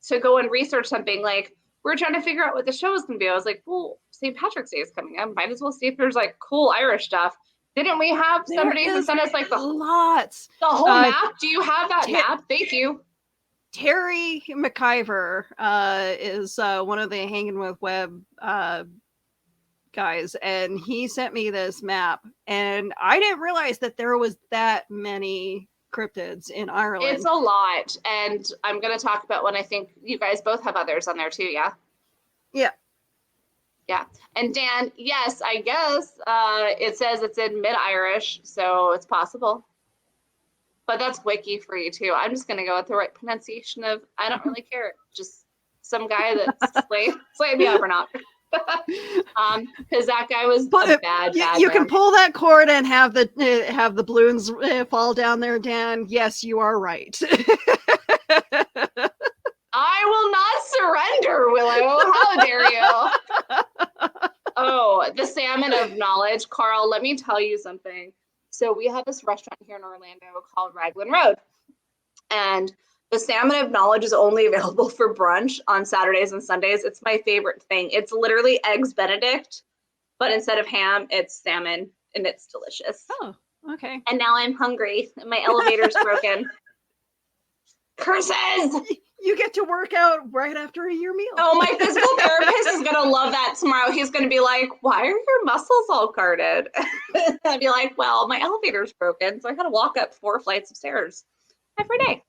[SPEAKER 2] To go and research something. Like, we're trying to figure out what the show is going to be. I was like, well, St. Patrick's Day is coming up. Might as well see if there's like cool Irish stuff. Didn't we have somebody who sent us like the whole map? Do you have that map? Thank you.
[SPEAKER 1] Terry McIver is one of the Hanging with Web guys, and he sent me this map, and I didn't realize that there was that many cryptids in Ireland.
[SPEAKER 2] It's a lot, and I'm going to talk about one. I think you guys both have others on there too, yeah? Yeah. And Dan, yes, I guess it says it's in Mid-Irish, so it's possible. But that's wiki for you too. I'm just going to go with the right pronunciation of, I don't really care. Just some guy that slayed me over not. Because that guy was a bad
[SPEAKER 1] you can pull that cord and have the balloons fall down there, Dan. Yes, you are right.
[SPEAKER 2] I will not surrender, Willow. How dare you? Oh, the salmon of knowledge. Carl, let me tell you something. So we have this restaurant here in Orlando called Raglan Road. And the salmon of knowledge is only available for brunch on Saturdays and Sundays. It's my favorite thing. It's literally eggs Benedict, but instead of ham, it's salmon, and it's delicious.
[SPEAKER 1] Oh, okay.
[SPEAKER 2] And now I'm hungry, and my elevator's broken. Curses!
[SPEAKER 1] You get to work out right after your meal.
[SPEAKER 2] Oh, my physical therapist is going to love that tomorrow. He's going to be like, why are your muscles all guarded? I'd be like, well, my elevator's broken, so I got to walk up 4 flights of stairs every day.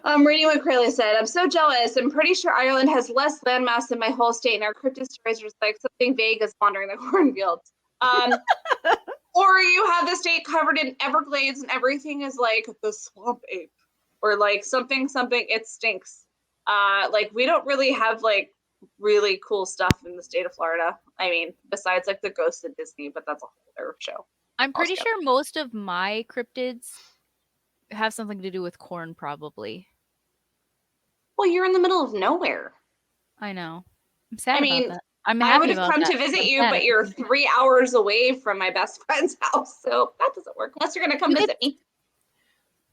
[SPEAKER 2] I'm reading what Crayley said. I'm so jealous. I'm pretty sure Ireland has less landmass than my whole state, and our cryptid stories are just like something vague is wandering the cornfields. Or you have the state covered in Everglades, and everything is like the swamp ape. Or like something, it stinks. Like we don't really have like really cool stuff in the state of Florida. I mean, besides like the ghosts of Disney, but that's a whole other show.
[SPEAKER 3] I'm pretty sure most of my cryptids have something to do with corn, probably.
[SPEAKER 2] Well, you're in the middle of nowhere.
[SPEAKER 3] I know. I'm sad about that. I'm happy
[SPEAKER 2] I would have
[SPEAKER 3] about
[SPEAKER 2] come
[SPEAKER 3] that.
[SPEAKER 2] to visit you, but you're 3 hours away from my best friend's house, so that doesn't work unless you're going to come visit me.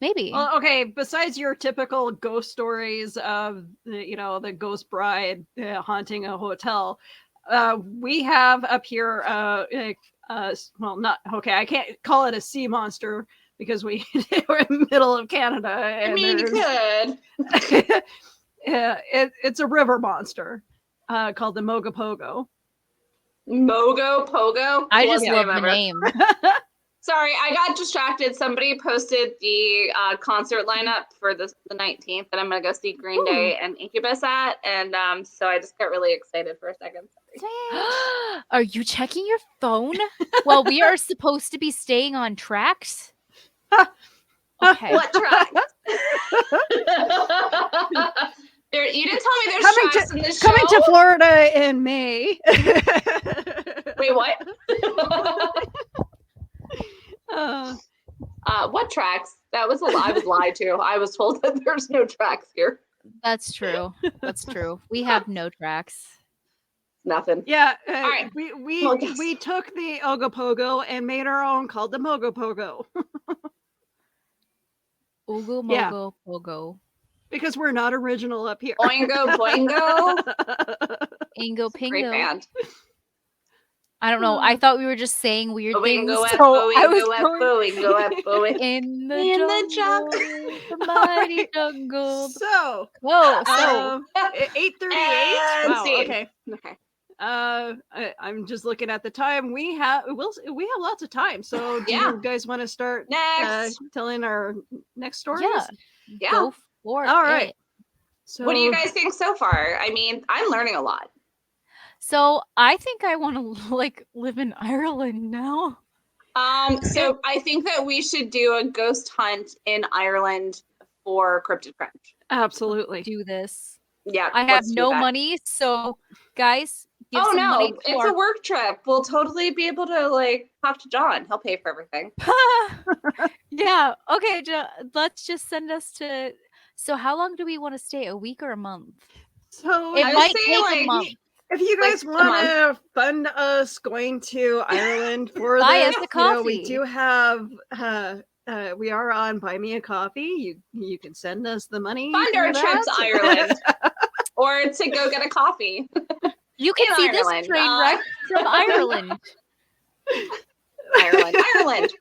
[SPEAKER 3] Maybe.
[SPEAKER 1] Well, okay, besides your typical ghost stories of, the ghost bride haunting a hotel, we have up here, well, not, okay, I can't call it a sea monster because we're in the middle of Canada. And
[SPEAKER 2] I mean, you could.
[SPEAKER 1] It's a river monster called the Mogopogo.
[SPEAKER 2] Mogopogo?
[SPEAKER 3] I just love the name.
[SPEAKER 2] Sorry, I got distracted. Somebody posted the concert lineup for the 19th that I'm going to go see Green Day and Incubus at. And so I just got really excited for a second.
[SPEAKER 3] Are you checking your phone? Well, we are supposed to be staying on tracks. Okay.
[SPEAKER 2] What tracks? You didn't tell me there's tracks in this show.
[SPEAKER 1] Coming to Florida in May.
[SPEAKER 2] Wait, what? What tracks? That was a lie. I was lied to. I was told that there's no tracks here.
[SPEAKER 3] That's true. That's true. We have no tracks.
[SPEAKER 2] Nothing.
[SPEAKER 1] Yeah.
[SPEAKER 2] All right.
[SPEAKER 1] We took the Ogopogo and made our own called the Mogopogo.
[SPEAKER 3] Ogo Mogo Pogo.
[SPEAKER 1] Because we're not original up here.
[SPEAKER 2] Oingo Boingo.
[SPEAKER 3] Ingo Pingo.
[SPEAKER 2] Great band.
[SPEAKER 3] I don't know. I thought we were just saying weird things.
[SPEAKER 2] So
[SPEAKER 3] I was
[SPEAKER 2] going
[SPEAKER 3] in the jungle, the mighty jungle.
[SPEAKER 1] So,
[SPEAKER 3] whoa,
[SPEAKER 1] 8:38. Wow,
[SPEAKER 2] okay.
[SPEAKER 1] I'm just looking at the time. We have lots of time. So, do you guys want to start telling our next stories?
[SPEAKER 2] Yeah.
[SPEAKER 3] Go for it.
[SPEAKER 1] All right. So,
[SPEAKER 2] what do you guys think so far? I mean, I'm learning a lot.
[SPEAKER 3] So I think I want to live in Ireland now.
[SPEAKER 2] So I think that we should do a ghost hunt in Ireland for Cryptid Crunch.
[SPEAKER 1] Absolutely.
[SPEAKER 3] Do this.
[SPEAKER 2] Yeah.
[SPEAKER 3] I have no money, so guys, give some money to
[SPEAKER 2] it's a work trip. We'll totally be able to talk to John. He'll pay for everything.
[SPEAKER 3] Yeah. Okay, let's just send us to. So how long do we want to stay? A week or a month?
[SPEAKER 1] So
[SPEAKER 3] it might take a month.
[SPEAKER 1] If you guys want to fund us going to Ireland for
[SPEAKER 3] buy
[SPEAKER 1] this,
[SPEAKER 3] us a coffee.
[SPEAKER 1] We do have. We are on Buy Me a Coffee. You can send us the money.
[SPEAKER 2] Fund our trip to Ireland, or to go get a coffee.
[SPEAKER 3] You can see
[SPEAKER 2] Ireland.
[SPEAKER 3] This train wreck from Ireland.
[SPEAKER 2] Ireland.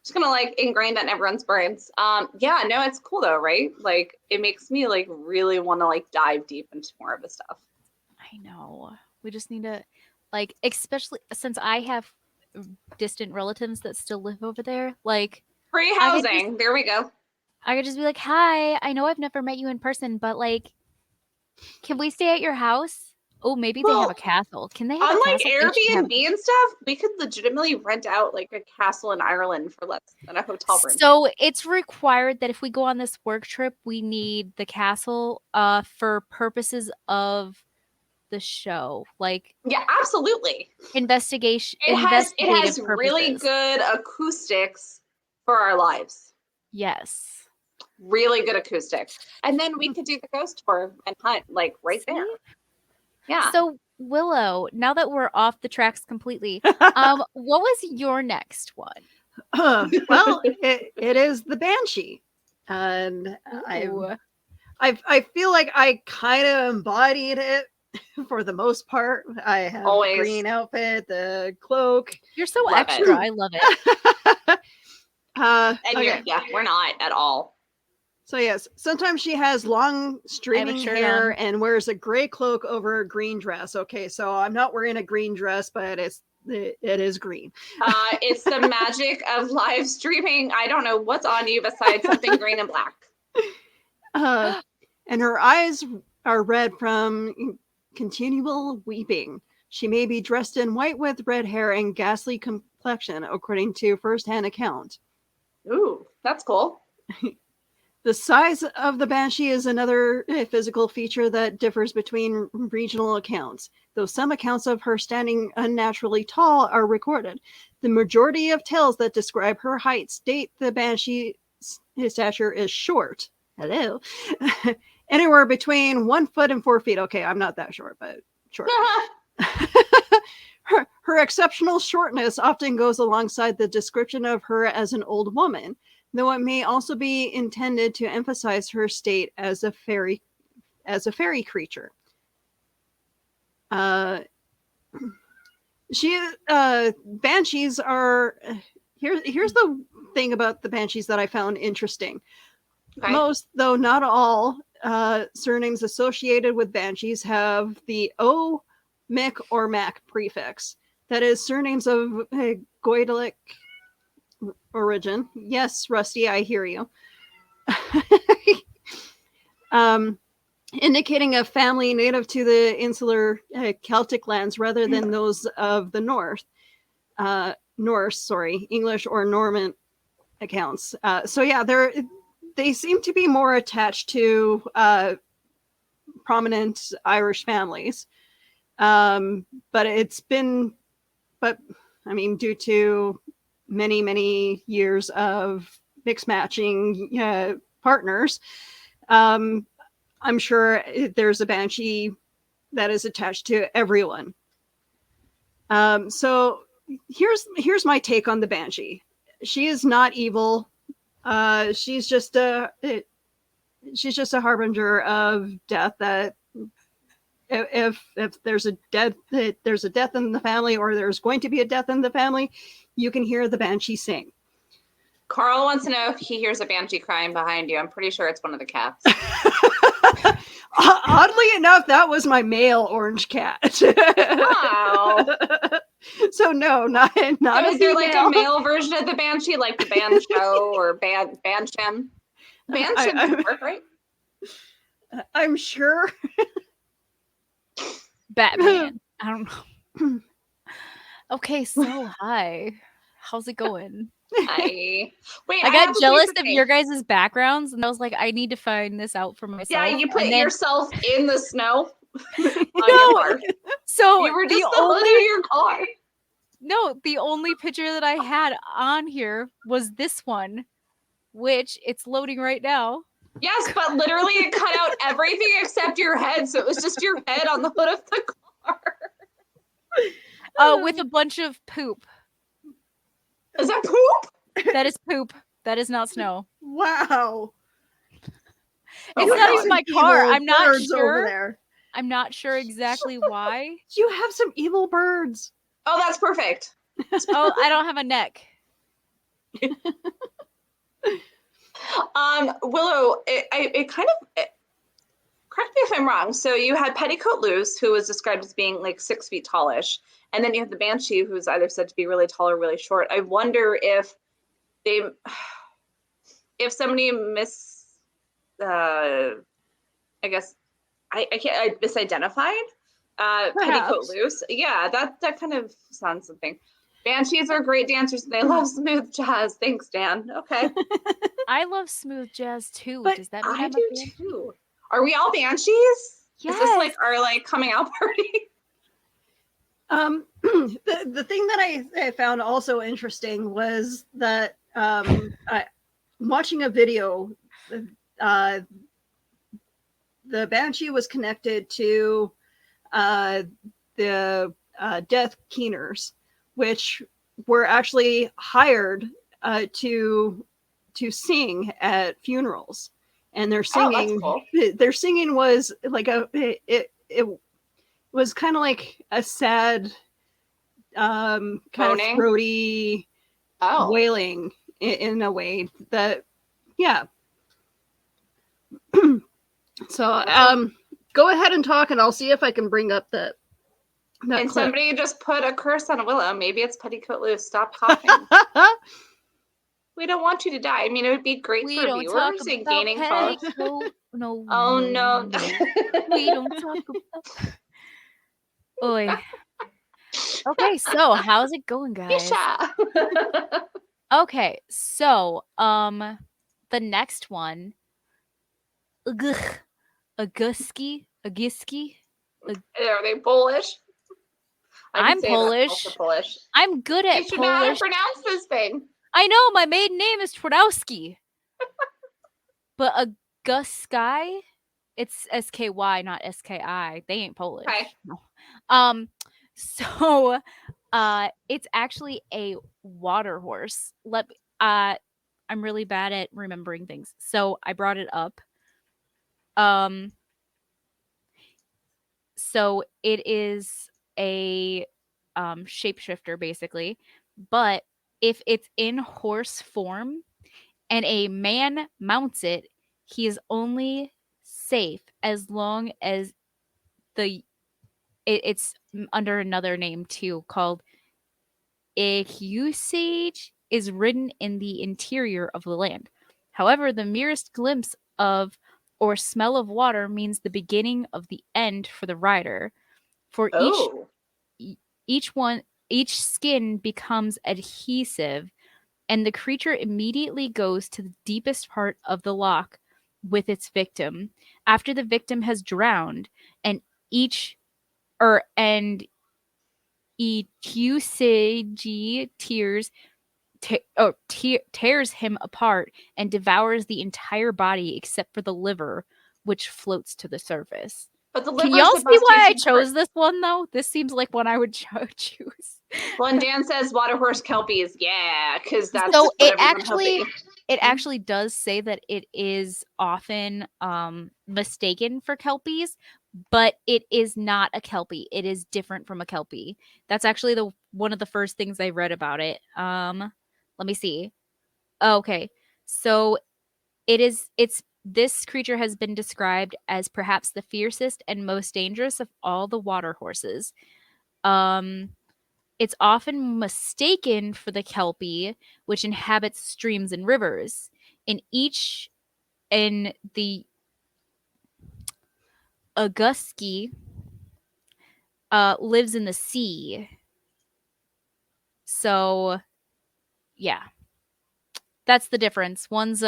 [SPEAKER 2] Just gonna ingrain that in everyone's brains. Yeah, no, it's cool though, right? It makes me really want to dive deep into more of the stuff.
[SPEAKER 3] I know. We just need to, especially since I have distant relatives that still live over there.
[SPEAKER 2] Free housing. There we go.
[SPEAKER 3] I could just be like, hi, I know I've never met you in person, but can we stay at your house? Oh, maybe they have a castle. Can they have a castle?
[SPEAKER 2] Unlike Airbnb and stuff, we could legitimately rent out a castle in Ireland for less than a hotel room.
[SPEAKER 3] So it's required that if we go on this work trip, we need the castle for purposes of the show,
[SPEAKER 2] yeah, absolutely.
[SPEAKER 3] Investigation.
[SPEAKER 2] It has
[SPEAKER 3] purposes.
[SPEAKER 2] really good acoustics for our lives.
[SPEAKER 3] Yes,
[SPEAKER 2] really good acoustics, and then we could do the ghost tour and hunt right there. Yeah.
[SPEAKER 3] So Willow, now that we're off the tracks completely, what was your next one?
[SPEAKER 1] Well, it is the Banshee. And
[SPEAKER 3] Ooh.
[SPEAKER 1] I feel like I kind of embodied it for the most part. I have
[SPEAKER 2] Always.
[SPEAKER 1] the green outfit, the cloak.
[SPEAKER 3] You're so
[SPEAKER 2] Love it.
[SPEAKER 3] extra. I love it.
[SPEAKER 2] And
[SPEAKER 1] Okay.
[SPEAKER 2] we're not at all.
[SPEAKER 1] So yes, sometimes she has long streaming
[SPEAKER 3] shirt
[SPEAKER 1] hair
[SPEAKER 3] on.
[SPEAKER 1] and wears a gray cloak over a green dress. Okay, so I'm not wearing a green dress, but it is green.
[SPEAKER 2] It's the magic of live streaming. I don't know what's on you besides something green and black.
[SPEAKER 1] And her eyes are red from continual weeping. She may be dressed in white with red hair and ghastly complexion, according to first-hand account.
[SPEAKER 2] Ooh, that's cool.
[SPEAKER 1] The size of the Banshee is another physical feature that differs between regional accounts, though some accounts of her standing unnaturally tall are recorded. The majority of tales that describe her height state the Banshee's stature is short. Hello. Anywhere between 1 foot and 4 feet. Okay, I'm not that short, but short. Her exceptional shortness often goes alongside the description of her as an old woman, though it may also be intended to emphasize her state as a fairy creature. Banshees are here's the thing about the Banshees that I found interesting.
[SPEAKER 2] Okay.
[SPEAKER 1] Most, though not all, surnames associated with Banshees have the O, Mick, or Mac prefix. That is, surnames of Goidelic origin. Yes, Rusty, I hear you. Indicating a family native to the insular Celtic lands rather than those of the Norse, English or Norman accounts. So yeah, they seem to be more attached to prominent Irish families. But I mean, due to many years of mix matching partners, I'm sure there's a Banshee that is attached to everyone. So here's my take on the Banshee. She is not evil. She's just a harbinger of death. That if there's a death in the family, or there's going to be a death in the family, you can hear the Banshee sing.
[SPEAKER 2] Carl wants to know if he hears a banshee crying behind you. I'm pretty sure it's one of the cats.
[SPEAKER 1] Oddly enough, that was my male orange cat.
[SPEAKER 2] Wow.
[SPEAKER 1] So no, not
[SPEAKER 2] So
[SPEAKER 1] a
[SPEAKER 2] is there like
[SPEAKER 1] female.
[SPEAKER 2] a male version of the banshee, like the banjo or bansham? Bansham, right?
[SPEAKER 1] I'm sure.
[SPEAKER 3] Batman. I don't know. Okay, so hi. How's it going?
[SPEAKER 2] Wait,
[SPEAKER 3] I got
[SPEAKER 2] have a
[SPEAKER 3] jealous
[SPEAKER 2] question.
[SPEAKER 3] of your guys' backgrounds, and I was like, I need to find this out for myself.
[SPEAKER 2] Yeah, you put
[SPEAKER 3] and then,
[SPEAKER 2] yourself in the snow on your car.
[SPEAKER 3] So
[SPEAKER 2] You were just
[SPEAKER 3] the
[SPEAKER 2] the hood
[SPEAKER 3] only
[SPEAKER 2] of your car.
[SPEAKER 3] no, the only picture that I had on here was this one, which it's loading right now.
[SPEAKER 2] Yes, but literally it cut out everything except your head, so it was just your head on the hood of the car.
[SPEAKER 3] With a bunch of poop.
[SPEAKER 2] Is that poop?
[SPEAKER 3] That is poop. That is not snow.
[SPEAKER 1] Wow.
[SPEAKER 3] It's
[SPEAKER 2] my
[SPEAKER 3] not
[SPEAKER 2] God.
[SPEAKER 3] even my
[SPEAKER 1] Evil
[SPEAKER 3] car. I'm not
[SPEAKER 1] birds over
[SPEAKER 3] sure.
[SPEAKER 1] there.
[SPEAKER 3] I'm not sure exactly why.
[SPEAKER 1] You have some evil birds.
[SPEAKER 2] Oh, that's perfect.
[SPEAKER 3] Oh, I don't have a neck.
[SPEAKER 2] Willow, it kind of, correct me if I'm wrong. So you had Petticoat Loose, who was described as being like 6 feet tallish. And then you have the Banshee, who's either said to be really tall or really short. I wonder if somebody misidentified Petticoat Loose. Yeah, that kind of sounds something. Banshees are great dancers and they love smooth jazz. Thanks, Dan. Okay.
[SPEAKER 3] I love smooth jazz too.
[SPEAKER 1] But
[SPEAKER 3] Does that mean
[SPEAKER 2] I
[SPEAKER 3] I'm
[SPEAKER 2] do
[SPEAKER 3] a Banshee?
[SPEAKER 2] too. Are we all Banshees?
[SPEAKER 3] Yes.
[SPEAKER 2] Is this like our coming out party?
[SPEAKER 1] The thing that I found also interesting was that watching a video, the Banshee was connected to the death keeners, which were actually hired to sing at funerals, and their singing was like it was kind of like a sad kind of throaty wailing in a way that so go ahead and talk, and I'll see if I can bring up that
[SPEAKER 2] and
[SPEAKER 1] clip.
[SPEAKER 2] Somebody just put a curse on Willow. Maybe it's petticoat loose. Stop coughing. We don't want you to die. I mean, it would be great for viewers and gaining followers.
[SPEAKER 3] No.
[SPEAKER 2] Oh, no.
[SPEAKER 3] We don't talk about... Oy. Okay, so how's it going, guys? Okay, so the next one, Aguski.
[SPEAKER 2] Are they Polish?
[SPEAKER 3] I'm Polish. I'm good at Polish.
[SPEAKER 2] You should know how to pronounce this thing.
[SPEAKER 3] I know, my maiden name is Twardowski. But Agusky, it's SKY, not SKI. They ain't Polish.
[SPEAKER 2] Okay.
[SPEAKER 3] No. So it's actually a water horse. I'm really bad at remembering things, so I brought it up. So it is a shapeshifter, basically, but if it's in horse form and a man mounts it, he is only safe as long as it's under another name too, called Usage, is ridden in the interior of the land. However, the merest glimpse of or smell of water means the beginning of the end for the rider. For each skin becomes adhesive, and the creature immediately goes to the deepest part of the loch with its victim. After the victim has drowned, and Usage tears him apart and devours the entire body except for the liver, which floats to the surface.
[SPEAKER 2] But the
[SPEAKER 3] Can y'all see why I chose this one, though? This seems like one I would choose.
[SPEAKER 2] Well, and Dan says water horse kelpies, because that's
[SPEAKER 3] so it actually does say that it is often mistaken for kelpies, but it is not a kelpie. It is different from a kelpie. That's actually one of the first things I read about it. Let me see. Okay, so this creature has been described as perhaps the fiercest and most dangerous of all the water horses. It's often mistaken for the kelpie, which inhabits streams and rivers. In the Aguski lives in the sea. So, yeah. That's the difference. One's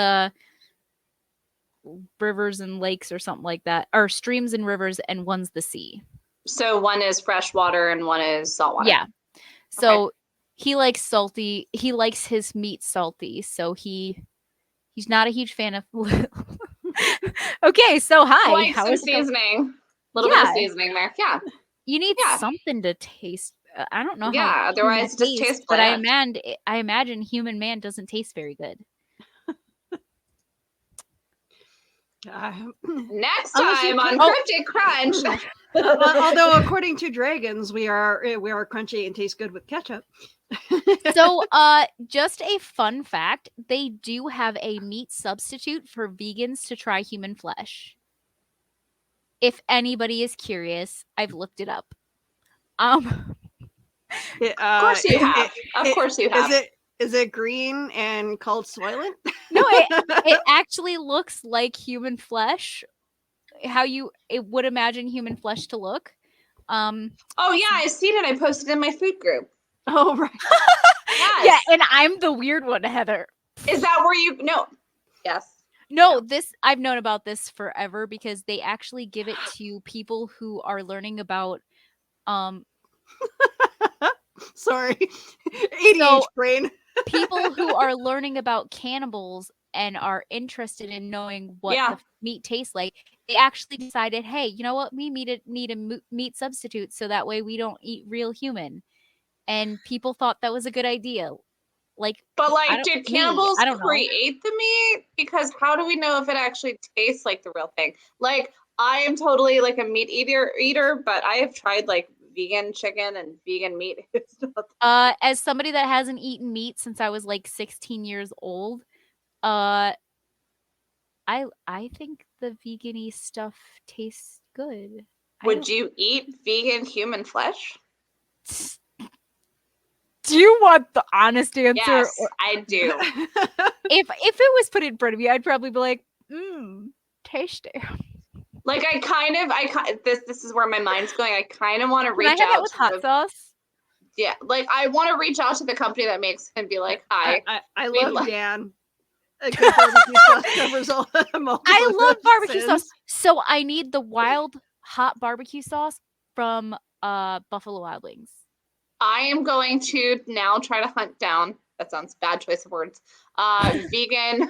[SPEAKER 3] rivers and lakes or something like that, or streams and rivers, and one's the sea.
[SPEAKER 2] So one is fresh water and one is saltwater.
[SPEAKER 3] Yeah. So he likes salty. He likes his meat salty. So he's not a huge fan of. Okay, so hi.
[SPEAKER 2] Like some seasoning. A little bit of seasoning there. Yeah.
[SPEAKER 3] You need something to taste. I don't know how.
[SPEAKER 2] Yeah, otherwise it just tastes bland.
[SPEAKER 3] But I imagine human man doesn't taste very good.
[SPEAKER 2] Next time on Cryptid Crunch.
[SPEAKER 1] Although according to dragons, we are crunchy and taste good with ketchup.
[SPEAKER 3] So, just a fun fact: they do have a meat substitute for vegans to try human flesh. If anybody is curious, I've looked it up.
[SPEAKER 2] Of course you have. Of course you have.
[SPEAKER 1] Is it green and called Soylent?
[SPEAKER 3] No, it actually looks like human flesh. How it would imagine human flesh to look.
[SPEAKER 2] Oh yeah, I've seen it. I posted in my food group.
[SPEAKER 1] Oh right.
[SPEAKER 3] Yes. Yeah, and I'm the weird one, Heather.
[SPEAKER 2] Is that where you? No. Yes.
[SPEAKER 3] No, this I've known about this forever because they actually give it to people who are learning about
[SPEAKER 1] sorry. ADHD brain.
[SPEAKER 3] People who are learning about cannibals and are interested in knowing what
[SPEAKER 2] Yeah.
[SPEAKER 3] the meat tastes like, they actually decided, hey, you know what? We need a meat substitute so that way we don't eat real human. And people thought that was a good idea. Like,
[SPEAKER 2] But
[SPEAKER 3] I
[SPEAKER 2] like,
[SPEAKER 3] don't,
[SPEAKER 2] did
[SPEAKER 3] me,
[SPEAKER 2] cannibals
[SPEAKER 3] I don't know.
[SPEAKER 2] create the meat? Because how do we know if it actually tastes like the real thing? Like, I am totally like a meat eater, but I have tried like vegan chicken and vegan meat. It's not
[SPEAKER 3] As somebody that hasn't eaten meat since I was like 16 years old, I think the vegan-y stuff tastes good.
[SPEAKER 2] Would you eat vegan human flesh?
[SPEAKER 3] Do you want the honest answer?
[SPEAKER 2] Yes, I do.
[SPEAKER 3] If it was put in front of me, I'd probably be like, tasty.
[SPEAKER 2] Like this is where my mind's going. I kind of want to
[SPEAKER 3] Can I
[SPEAKER 2] reach
[SPEAKER 3] have that
[SPEAKER 2] out
[SPEAKER 3] with
[SPEAKER 2] to
[SPEAKER 3] hot sauce?
[SPEAKER 2] yeah, like I want to reach out to the company that makes it and be like, hi.
[SPEAKER 1] I
[SPEAKER 2] we'd
[SPEAKER 1] love
[SPEAKER 2] like-
[SPEAKER 1] Dan. A good barbecue sauce covers all multiple
[SPEAKER 3] I love barbecue
[SPEAKER 1] sins.
[SPEAKER 3] sauce. So I need the wild hot barbecue sauce from Buffalo Wild Wings.
[SPEAKER 2] I am going to now try to hunt down, that sounds bad choice of words, vegan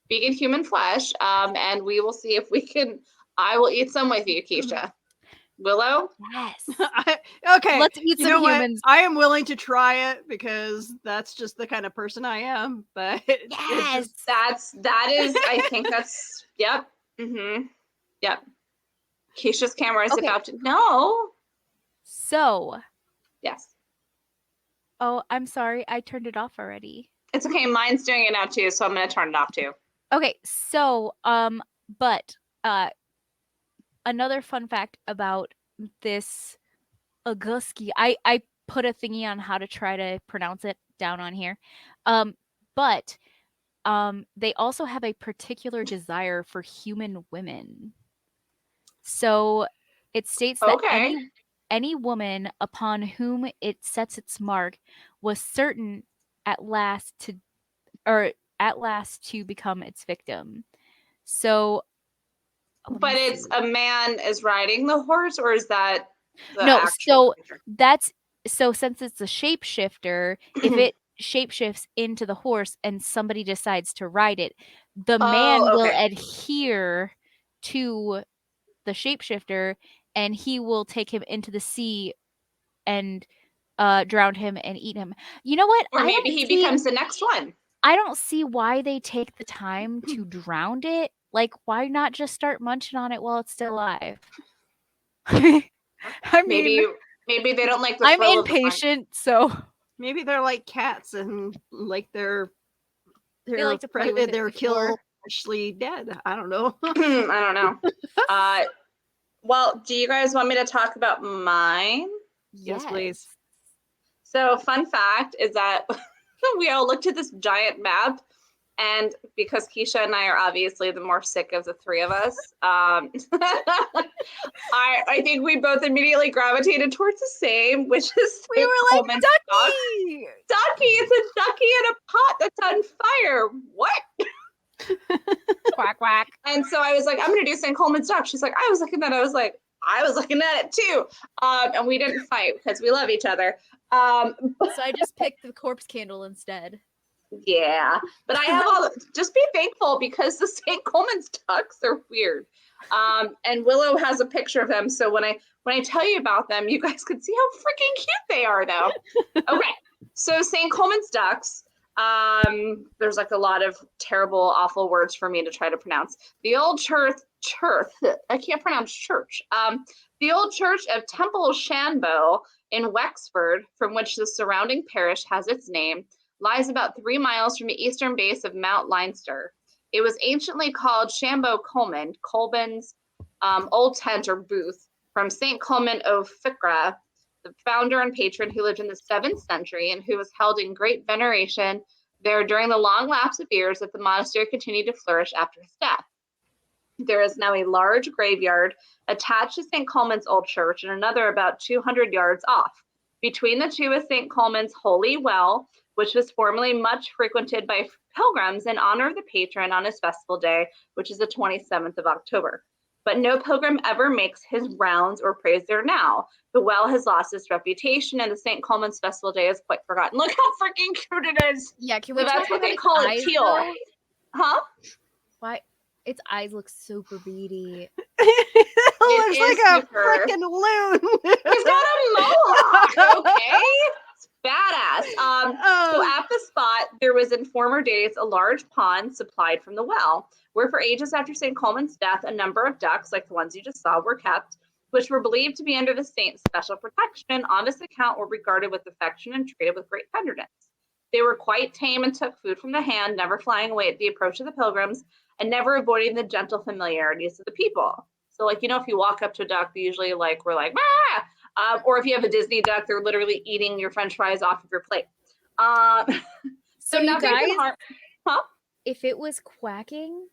[SPEAKER 2] human flesh, and we will see if we can, I will eat some with you, Keisha. Willow?
[SPEAKER 3] Yes.
[SPEAKER 1] Okay.
[SPEAKER 3] Let's eat
[SPEAKER 1] You
[SPEAKER 3] some
[SPEAKER 1] know what?
[SPEAKER 3] humans.
[SPEAKER 1] I am willing to try it because that's just the kind of person I am. But
[SPEAKER 3] Yes.
[SPEAKER 2] That is, I think that's, yep. Mm-hmm. Yep. Keisha's camera is
[SPEAKER 3] Okay.
[SPEAKER 2] about to, no.
[SPEAKER 3] So,
[SPEAKER 2] Yes.
[SPEAKER 3] oh, I'm sorry. I turned it off already.
[SPEAKER 2] It's okay. Mine's doing it now too, so I'm going to turn it off too.
[SPEAKER 3] Okay, so but another fun fact about this Aguski, I put a thingy on how to try to pronounce it down on here. But they also have a particular desire for human women. So it states that
[SPEAKER 2] Okay.
[SPEAKER 3] any woman upon whom it sets its mark was certain at last to become its victim. So
[SPEAKER 2] But it's a man is riding the horse, or is that the
[SPEAKER 3] no,
[SPEAKER 2] actual
[SPEAKER 3] so since it's a shapeshifter, if it shapeshifts into the horse and somebody decides to ride it, the man will
[SPEAKER 2] okay.
[SPEAKER 3] adhere to the shapeshifter and he will take him into the sea and drown him and eat him. You know what?
[SPEAKER 2] Or maybe he becomes the next one.
[SPEAKER 3] I don't see why they take the time to drown it. Like, why not just start munching on it while it's still alive? I mean,
[SPEAKER 2] Maybe they don't like the
[SPEAKER 3] I'm
[SPEAKER 2] thrill of the hunt.
[SPEAKER 3] impatient, so
[SPEAKER 1] maybe they're like cats and like they're
[SPEAKER 3] like to play with it
[SPEAKER 1] they're
[SPEAKER 3] before.
[SPEAKER 1] killed, actually dead. I don't know.
[SPEAKER 2] I don't know. Well, do you guys want me to talk about mine?
[SPEAKER 1] Yes, please.
[SPEAKER 2] So, fun fact is that we all looked at this giant map, and because Keisha and I are obviously the more sick of the three of us, I think we both immediately gravitated towards the same, which is
[SPEAKER 3] We were like,
[SPEAKER 2] Coleman's duck. Ducky, it's a ducky in a pot that's on fire. What?
[SPEAKER 3] Quack quack.
[SPEAKER 2] And so I was like, I'm gonna do St. Coleman's duck. She's like, I was looking at it too. And we didn't fight because we love each other.
[SPEAKER 3] So I just picked the corpse candle instead.
[SPEAKER 2] Yeah, but I have just be thankful because the St. Coleman's ducks are weird. And Willow has a picture of them. So when I tell you about them, you guys can see how freaking cute they are though. Okay. So St. Coleman's ducks, there's like a lot of terrible, awful words for me to try to pronounce. The old church, I can't pronounce church. The old church of Temple Shanbo in Wexford, from which the surrounding parish has its name, lies about 3 miles from the eastern base of Mount Leinster. It was anciently called Shambo Colman, Colman's old tent or booth, from St. Colman of Ficra, the founder and patron who lived in the 7th century and who was held in great veneration there during the long lapse of years that the monastery continued to flourish after his death. There is now a large graveyard attached to St. Colman's old church and another about 200 yards off. Between the two is St. Colman's Holy Well, which was formerly much frequented by pilgrims in honor of the patron on his festival day, which is the 27th of October. But no pilgrim ever makes his rounds or prays there now. The well has lost its reputation, and the St. Coleman's Festival Day is quite forgotten. Look how freaking cute it is.
[SPEAKER 3] Yeah, can
[SPEAKER 2] So
[SPEAKER 3] we
[SPEAKER 2] that's
[SPEAKER 3] talk
[SPEAKER 2] what
[SPEAKER 3] about
[SPEAKER 2] they
[SPEAKER 3] its
[SPEAKER 2] call it,
[SPEAKER 3] eyes,
[SPEAKER 2] teal.
[SPEAKER 3] though?
[SPEAKER 2] Huh?
[SPEAKER 3] Why? Its eyes look super beady.
[SPEAKER 1] It looks
[SPEAKER 2] is
[SPEAKER 1] like a
[SPEAKER 2] super.
[SPEAKER 1] freaking loon.
[SPEAKER 2] He's got a mohawk, okay? It's badass. So
[SPEAKER 1] Oh,
[SPEAKER 2] at the spot, there was in former days a large pond supplied from the well, where for ages after St. Coleman's death, a number of ducks, like the ones you just saw, were kept, which were believed to be under the saint's special protection, and on this account were regarded with affection and treated with great tenderness. They were quite tame and took food from the hand, never flying away at the approach of the pilgrims, and never avoiding the gentle familiarities of the people. So, like, if you walk up to a duck, they usually we're like, ah! Or if you have a Disney duck, they're literally eating your French fries off of your plate. So
[SPEAKER 3] you
[SPEAKER 2] nothing
[SPEAKER 3] guys,
[SPEAKER 2] can harm. Huh?
[SPEAKER 3] if it was quacking,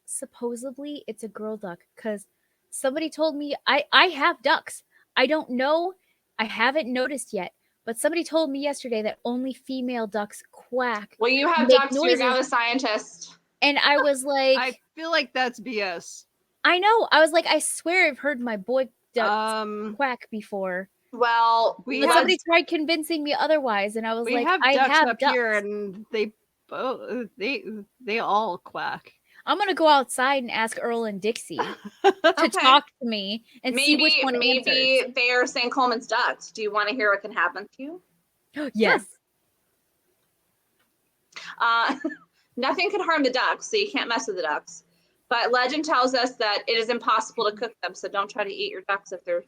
[SPEAKER 3] supposedly it's a girl duck, because somebody told me I have ducks. I don't know. I haven't noticed yet, but somebody told me yesterday that only female ducks quack.
[SPEAKER 2] Well, you have
[SPEAKER 3] make
[SPEAKER 2] ducks. You're
[SPEAKER 3] noises.
[SPEAKER 2] now the scientist.
[SPEAKER 3] And I was like,
[SPEAKER 1] I feel like that's BS.
[SPEAKER 3] I know. I was like, I swear I've heard my boy ducks quack before.
[SPEAKER 2] Well,
[SPEAKER 3] But somebody tried convincing me otherwise, and I was like,
[SPEAKER 1] have
[SPEAKER 3] I
[SPEAKER 1] ducks
[SPEAKER 3] have
[SPEAKER 1] up
[SPEAKER 3] ducks.
[SPEAKER 1] here, and they all quack.
[SPEAKER 3] I'm gonna go outside and ask Earl and Dixie to
[SPEAKER 2] Okay.
[SPEAKER 3] talk to me and see which one
[SPEAKER 2] maybe
[SPEAKER 3] answers.
[SPEAKER 2] they are St. Coleman's ducks. Do you want to hear what can happen to you?
[SPEAKER 3] Yes.
[SPEAKER 2] Nothing could harm the ducks, so you can't mess with the ducks. But legend tells us that it is impossible to cook them, so don't try to eat your ducks if they're,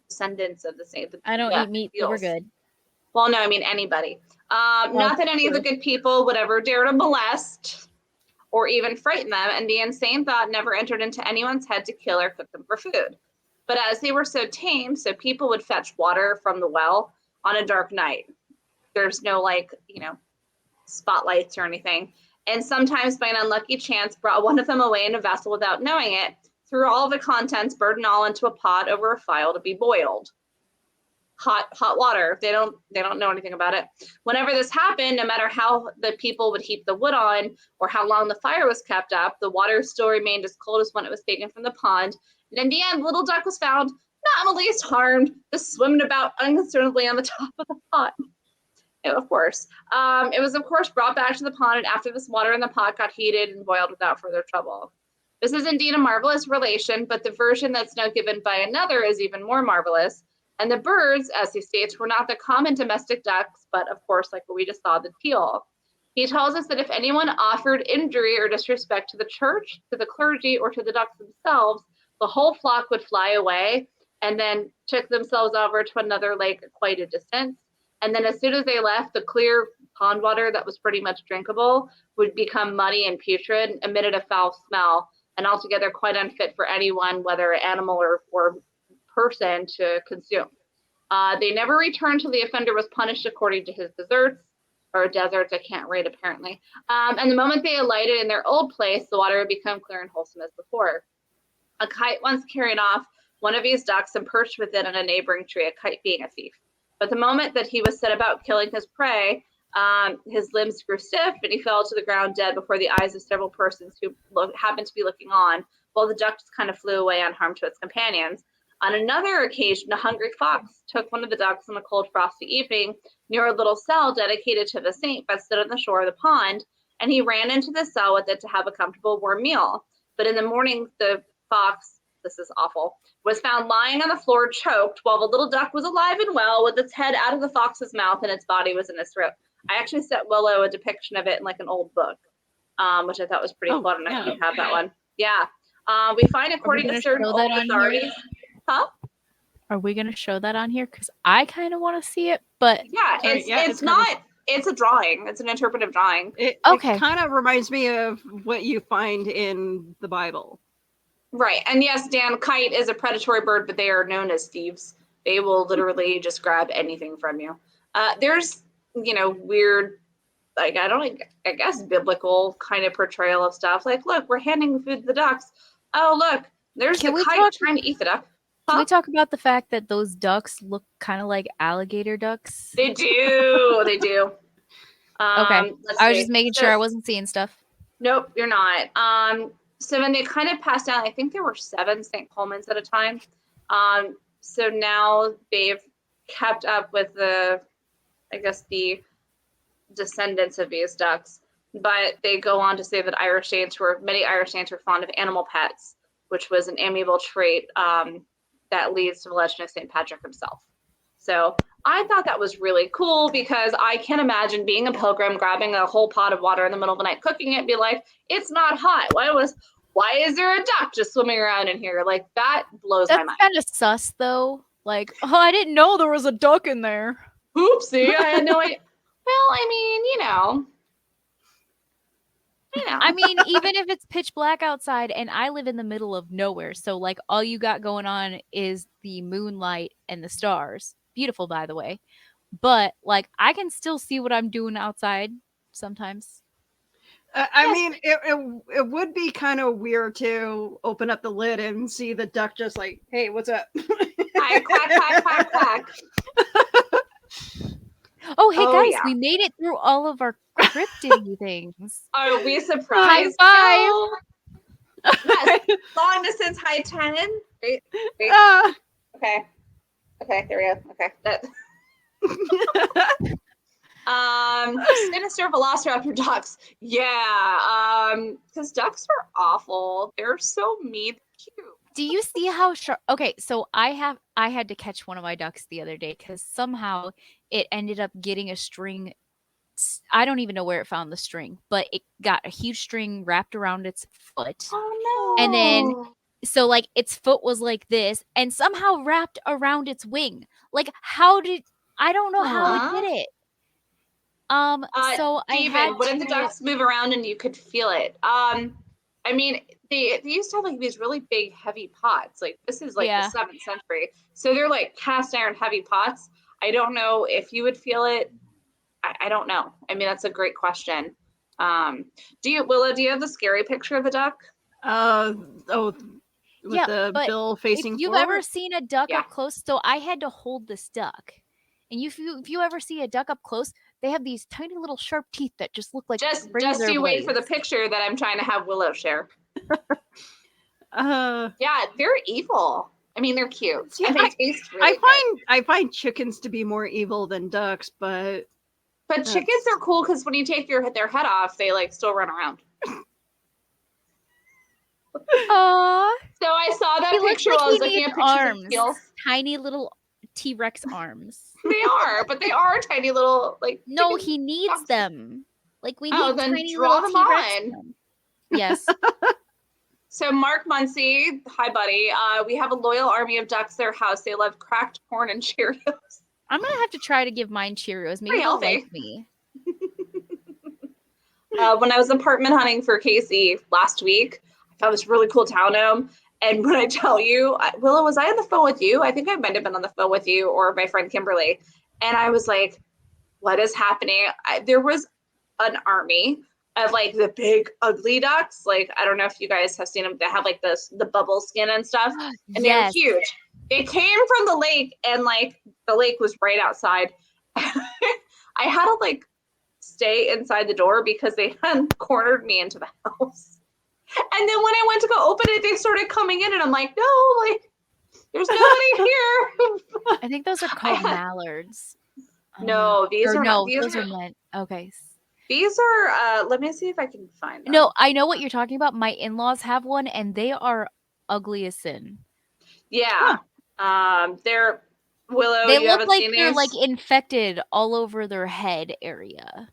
[SPEAKER 2] descendants of the same.
[SPEAKER 3] I don't eat meat, so we're good.
[SPEAKER 2] Well, no, I mean anybody. Not that any of the good people would ever dare to molest or even frighten them, and the insane thought never entered into anyone's head to kill or cook them for food. But as they were so tame, so people would fetch water from the well on a dark night. There's no spotlights or anything. And sometimes by an unlucky chance brought one of them away in a vessel without knowing it, threw all the contents, burden all into a pot over a file to be boiled. Hot water. They don't know anything about it. Whenever this happened, no matter how the people would heap the wood on or how long the fire was kept up, the water still remained as cold as when it was taken from the pond. And in the end, little duck was found not in the least harmed, just swimming about unconcernedly on the top of the pot. Of course. It was, of course, brought back to the pond, and after this water in the pot got heated and boiled without further trouble. This is indeed a marvelous relation, but the version that's now given by another is even more marvelous. And the birds, as he states, were not the common domestic ducks, but, of course, like what we just saw, the teal. He tells us that if anyone offered injury or disrespect to the church, to the clergy, or to the ducks themselves, the whole flock would fly away and then took themselves over to another lake at quite a distance. And then as soon as they left, the clear pond water that was pretty much drinkable would become muddy and putrid, emitted a foul smell, and altogether quite unfit for anyone, whether animal or person, to consume. They never returned till the offender was punished according to his deserts, I can't read apparently. And the moment they alighted in their old place, the water would become clear and wholesome as before. A kite once carried off one of these ducks and perched with it on a neighboring tree, a kite being a thief. But the moment that he was set about killing his prey, his limbs grew stiff and he fell to the ground dead before the eyes of several persons who happened to be looking on, while the duck just kind of flew away unharmed to its companions. On another occasion, a hungry fox took one of the ducks on a cold, frosty evening near a little cell dedicated to the saint that stood on the shore of the pond, and he ran into the cell with it to have a comfortable warm meal. But in the morning, the fox, this is awful, was found lying on the floor choked, while the little duck was alive and well with its head out of the fox's mouth and its body was in its throat. I actually sent Willow a depiction of it in an old book, which I thought was pretty cool. I don't know if you have that one. Yeah. We find, according to certain old authorities. Huh?
[SPEAKER 3] Are we going to show that on here? Because I kind of want to see it, but
[SPEAKER 2] yeah, it's not. It's a drawing. It's an interpretive drawing.
[SPEAKER 1] It kind of reminds me of what you find in the Bible.
[SPEAKER 2] Right. And yes, Dan, kite is a predatory bird, but they are known as thieves. They will literally just grab anything from you. There's, weird, I guess biblical kind of portrayal of stuff. Like, look, we're handing food to the ducks. Oh, look, there's the kite trying to eat the duck.
[SPEAKER 3] Can we talk about the fact that those ducks look kind of like alligator ducks?
[SPEAKER 2] They do. They do.
[SPEAKER 3] Okay. I was just making sure I wasn't seeing stuff.
[SPEAKER 2] Nope, you're not. So then they kind of passed down, I think there were 7 St. Coleman's at a time. So now they've kept up with the descendants of these ducks, but they go on to say that many Irish Danes were fond of animal pets, which was an amiable trait that leads to the legend of St. Patrick himself. So I thought that was really cool because I can't imagine being a pilgrim, grabbing a whole pot of water in the middle of the night, cooking it, and be like, it's not hot. Why is there a duck just swimming around in here? Like, that blows my mind.
[SPEAKER 3] That's kind of sus, though. Like, oh, I didn't know there was a duck in there.
[SPEAKER 2] Oopsie, I had no idea. Well, I mean, you know.
[SPEAKER 3] I mean, even if it's pitch black outside and I live in the middle of nowhere, so like all you got going on is the moonlight and the stars. Beautiful, by the way. But like I can still see what I'm doing outside sometimes.
[SPEAKER 1] I mean, it would be kind of weird to open up the lid and see the duck just like, hey, what's up?
[SPEAKER 2] Hi, quack, quack, quack, quack.
[SPEAKER 3] Oh, hey guys, we made it through all of our cryptid things.
[SPEAKER 2] Are we surprised?
[SPEAKER 3] High
[SPEAKER 2] five! Yes, long distance high 10. Wait. Okay, there we go. Okay, sinister velociraptor ducks. Yeah, because ducks are awful. They're so mean, cute.
[SPEAKER 3] Do you see how sharp? Okay, so I had to catch one of my ducks the other day because somehow it ended up getting a string. I don't even know where it found the string, but it got a huge string wrapped around its foot.
[SPEAKER 2] Oh no!
[SPEAKER 3] And then, so like its foot was like this, and somehow wrapped around its wing. Like, I don't know how it did it. So
[SPEAKER 2] David, what if the ducks move around and you could feel it? I mean, they used to have like these really big, heavy pots. Like this is like the 7th century, so they're like cast iron heavy pots. I don't know if you would feel it. I don't know. I mean, that's a great question. Willow, do you have the scary picture of the duck?
[SPEAKER 1] With the bill facing
[SPEAKER 3] if you've
[SPEAKER 1] forward?
[SPEAKER 3] ever seen a duck up close, so I had to hold this duck. And if you ever see a duck up close, they have these tiny little sharp teeth that just look like
[SPEAKER 2] just
[SPEAKER 3] razor
[SPEAKER 2] you wait
[SPEAKER 3] blades.
[SPEAKER 2] for the picture that I'm trying to have Willow share. Yeah, they're evil. I mean, they're cute.
[SPEAKER 1] See,
[SPEAKER 2] and they taste really good.
[SPEAKER 1] I find chickens to be more evil than ducks, but
[SPEAKER 2] chickens are cool because when you take their head off, they like still run around.
[SPEAKER 3] Aww.
[SPEAKER 2] So I saw that picture while I was looking at pictures of heels.
[SPEAKER 3] Tiny little T-Rex arms.
[SPEAKER 2] They are, but they are tiny little like.
[SPEAKER 3] No, he needs them. Like we need
[SPEAKER 2] then
[SPEAKER 3] tiny
[SPEAKER 2] draw
[SPEAKER 3] little
[SPEAKER 2] them
[SPEAKER 3] T-Rex.
[SPEAKER 2] on.
[SPEAKER 3] Yes.
[SPEAKER 2] So Mark Muncie, hi buddy. We have a loyal army of ducks at their house. They love cracked corn and Cheerios.
[SPEAKER 3] I'm gonna have to try to give mine Cheerios. Maybe they'll like me.
[SPEAKER 2] When I was apartment hunting for Casey last week, I found this really cool townhome. And when I tell you, Willow, was I on the phone with you? I think I might have been on the phone with you or my friend Kimberly. And I was like, what is happening? There was an army of like the big ugly ducks. Like, I don't know if you guys have seen them. They have like the bubble skin and stuff. And they're huge. They came from the lake and like the lake was right outside. I had to like stay inside the door because they had cornered me into the house. And then when I went to go open it, they started coming in and I'm like, no, like there's nobody here.
[SPEAKER 3] I think those are called mallards.
[SPEAKER 2] No, these are
[SPEAKER 3] meant. Okay.
[SPEAKER 2] These are let me see if I can find them.
[SPEAKER 3] No, I know what you're talking about. My in-laws have one and they are ugly as sin.
[SPEAKER 2] Yeah. They're Willow.
[SPEAKER 3] They look like they're like infected all over their head area.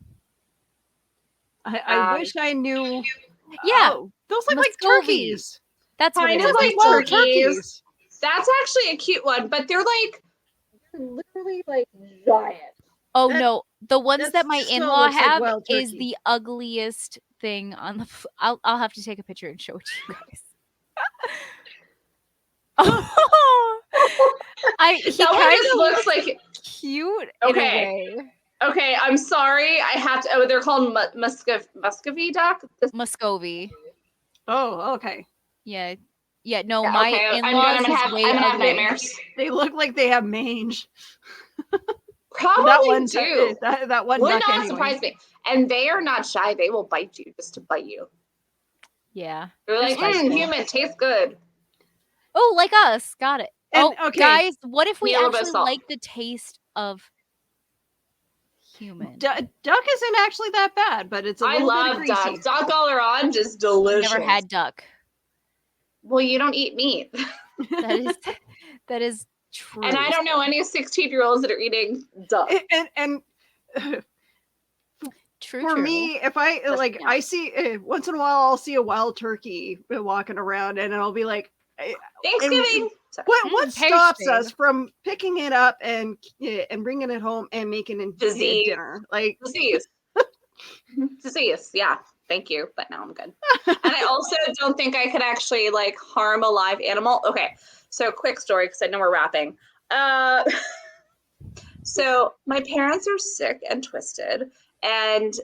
[SPEAKER 1] I wish I knew.
[SPEAKER 3] Yeah,
[SPEAKER 1] those look like turkeys.
[SPEAKER 3] That's what
[SPEAKER 2] kind
[SPEAKER 3] it
[SPEAKER 2] of
[SPEAKER 3] is.
[SPEAKER 2] like turkeys. That's actually a cute one, but they're literally like giant.
[SPEAKER 3] Oh no, the ones that my in-law have
[SPEAKER 1] like
[SPEAKER 3] is the ugliest thing on the. I'll have to take a picture and show it to you guys. He kind of
[SPEAKER 2] looks like
[SPEAKER 3] cute.
[SPEAKER 2] Okay.
[SPEAKER 3] In a way.
[SPEAKER 2] Okay, I'm sorry. I have to. Oh, they're called Muscovy duck.
[SPEAKER 3] Muscovy.
[SPEAKER 1] Oh, okay.
[SPEAKER 3] Yeah. No,
[SPEAKER 2] yeah,
[SPEAKER 3] my in-laws
[SPEAKER 2] I'm gonna have nightmares.
[SPEAKER 1] They look like they have mange.
[SPEAKER 2] Probably
[SPEAKER 1] that one
[SPEAKER 2] do.
[SPEAKER 1] That one
[SPEAKER 2] would
[SPEAKER 1] duck
[SPEAKER 2] not
[SPEAKER 1] anyway.
[SPEAKER 2] surprise me. And they are not shy. They will bite you just to bite you.
[SPEAKER 3] Yeah.
[SPEAKER 2] They're like,
[SPEAKER 3] Disgusting.
[SPEAKER 2] human, tastes good.
[SPEAKER 3] Oh, like us. Got it.
[SPEAKER 1] And,
[SPEAKER 3] oh,
[SPEAKER 1] okay.
[SPEAKER 3] guys, what if we
[SPEAKER 2] Need a little bit of
[SPEAKER 3] actually
[SPEAKER 2] salt.
[SPEAKER 3] like the taste of human?
[SPEAKER 1] Duck isn't actually that bad, but it's a
[SPEAKER 2] I
[SPEAKER 1] little bit
[SPEAKER 2] love
[SPEAKER 1] greasy.
[SPEAKER 2] duck. Duck all around, just
[SPEAKER 3] I've
[SPEAKER 2] delicious.
[SPEAKER 3] never had duck.
[SPEAKER 2] Well, you don't eat meat.
[SPEAKER 3] That is true.
[SPEAKER 2] And I don't know any 16-year-olds that are eating duck.
[SPEAKER 1] And
[SPEAKER 3] True.
[SPEAKER 1] for me, if I like,
[SPEAKER 2] Yeah.
[SPEAKER 1] I see once in a while, I'll see a wild turkey walking around, and I'll be like,
[SPEAKER 2] Thanksgiving. Sorry.
[SPEAKER 1] what stops
[SPEAKER 3] Tasty.
[SPEAKER 1] us from picking it up and bringing it home and making it
[SPEAKER 2] Disease.
[SPEAKER 1] dinner? Like,
[SPEAKER 2] Disease. Disease. Yeah. Thank you. But now I'm good. And I also don't think I could actually like harm a live animal. Okay. So quick story, because I know we're wrapping. So my parents are sick and twisted, and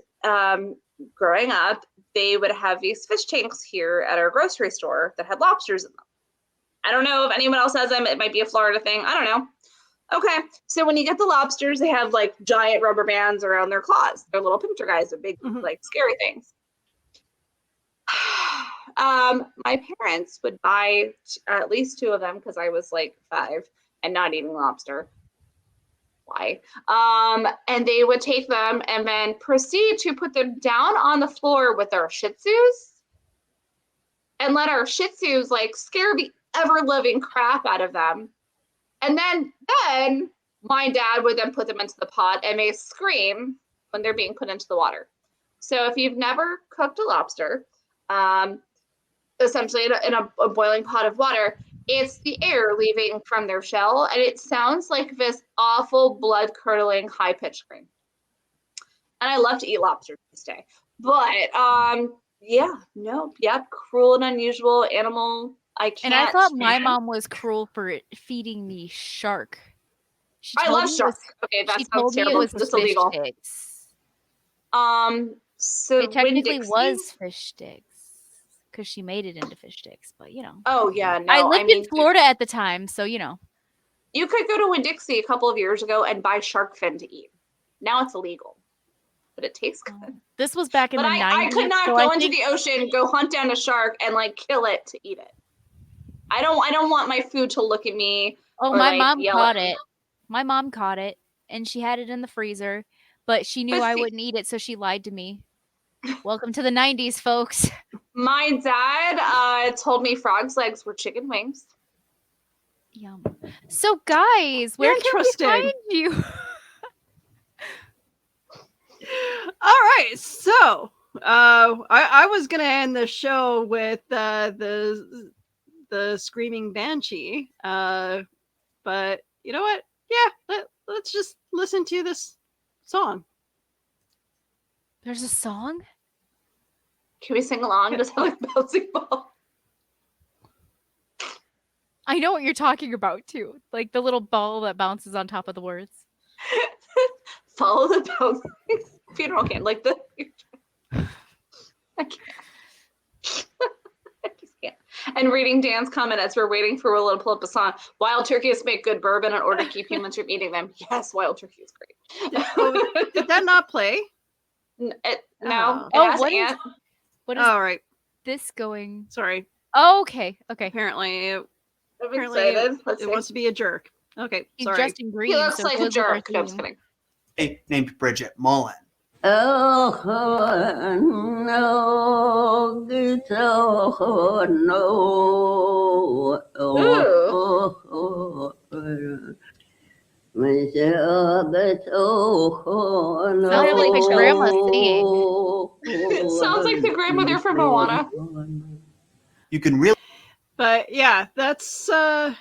[SPEAKER 2] growing up, they would have these fish tanks here at our grocery store that had lobsters in them. I don't know if anyone else has them. It might be a Florida thing. I don't know. Okay, so when you get the lobsters, they have like giant rubber bands around their claws. They're little pincher guys, they're big, like scary things. My parents would buy at least 2 of them because I was like 5 and not eating lobster. Why? And they would take them and then proceed to put them down on the floor with our Shih Tzus and let our Shih Tzus like scare the ever living crap out of them. And then my dad would then put them into the pot and they scream when they're being put into the water. So if you've never cooked a lobster, essentially in a boiling pot of water, it's the air leaving from their shell, and it sounds like this awful blood-curdling high-pitched scream. And I love to eat lobster to this day. But cruel and unusual animal. I can't.
[SPEAKER 3] And I thought my mom was cruel for feeding me shark.
[SPEAKER 2] I love shark. Okay, that sounds terrible. It's illegal.
[SPEAKER 3] Sticks.
[SPEAKER 2] So
[SPEAKER 3] It technically
[SPEAKER 2] Winn-Dixie
[SPEAKER 3] was fish sticks because she made it into fish sticks, but you know.
[SPEAKER 2] Oh yeah, no.
[SPEAKER 3] I lived in Florida at the time, so you know.
[SPEAKER 2] You could go to Winn-Dixie a couple of years ago and buy shark fin to eat. Now it's illegal, but it tastes good.
[SPEAKER 3] This was back in the 90s.
[SPEAKER 2] I could not go into the ocean, go hunt down a shark, and like kill it to eat it. I don't want my food to look at me.
[SPEAKER 3] Oh, my mom caught it. My mom caught it, and she had it in the freezer, but she knew I wouldn't eat it, so she lied to me. Welcome to the 90s, folks.
[SPEAKER 2] My dad told me frog's legs were chicken wings.
[SPEAKER 3] Yum. So, guys, where can we find you?
[SPEAKER 1] All right, so I was gonna end the show with the screaming banshee, but you know what? Yeah, let's just listen to this song.
[SPEAKER 3] There's a song?
[SPEAKER 2] Can we sing along? Just have like a bouncing ball.
[SPEAKER 3] I know what you're talking about too. Like the little ball that bounces on top of the words.
[SPEAKER 2] Follow the bouncing funeral can. Like the I can't. I just can't. And reading Dan's comment as we're waiting for Willow to pull up a song. Wild turkeys make good bourbon in order to keep humans from eating them. Yes, wild turkey is great.
[SPEAKER 1] Did that not play?
[SPEAKER 2] No.
[SPEAKER 3] What is
[SPEAKER 1] all right.
[SPEAKER 3] This going?
[SPEAKER 1] Sorry.
[SPEAKER 3] Oh, okay.
[SPEAKER 1] Apparently
[SPEAKER 2] I'm excited.
[SPEAKER 1] It wants to be a jerk. Okay,
[SPEAKER 3] He's
[SPEAKER 1] sorry.
[SPEAKER 3] dressed in green.
[SPEAKER 2] He looks like a jerk. No, I'm just kidding.
[SPEAKER 4] Named Bridget Mullen.
[SPEAKER 5] Oh, no, no.
[SPEAKER 3] Sounds like my grandma singing.
[SPEAKER 2] Sounds like the grandmother from Moana.
[SPEAKER 4] You can really.
[SPEAKER 1] But yeah, that's
[SPEAKER 2] that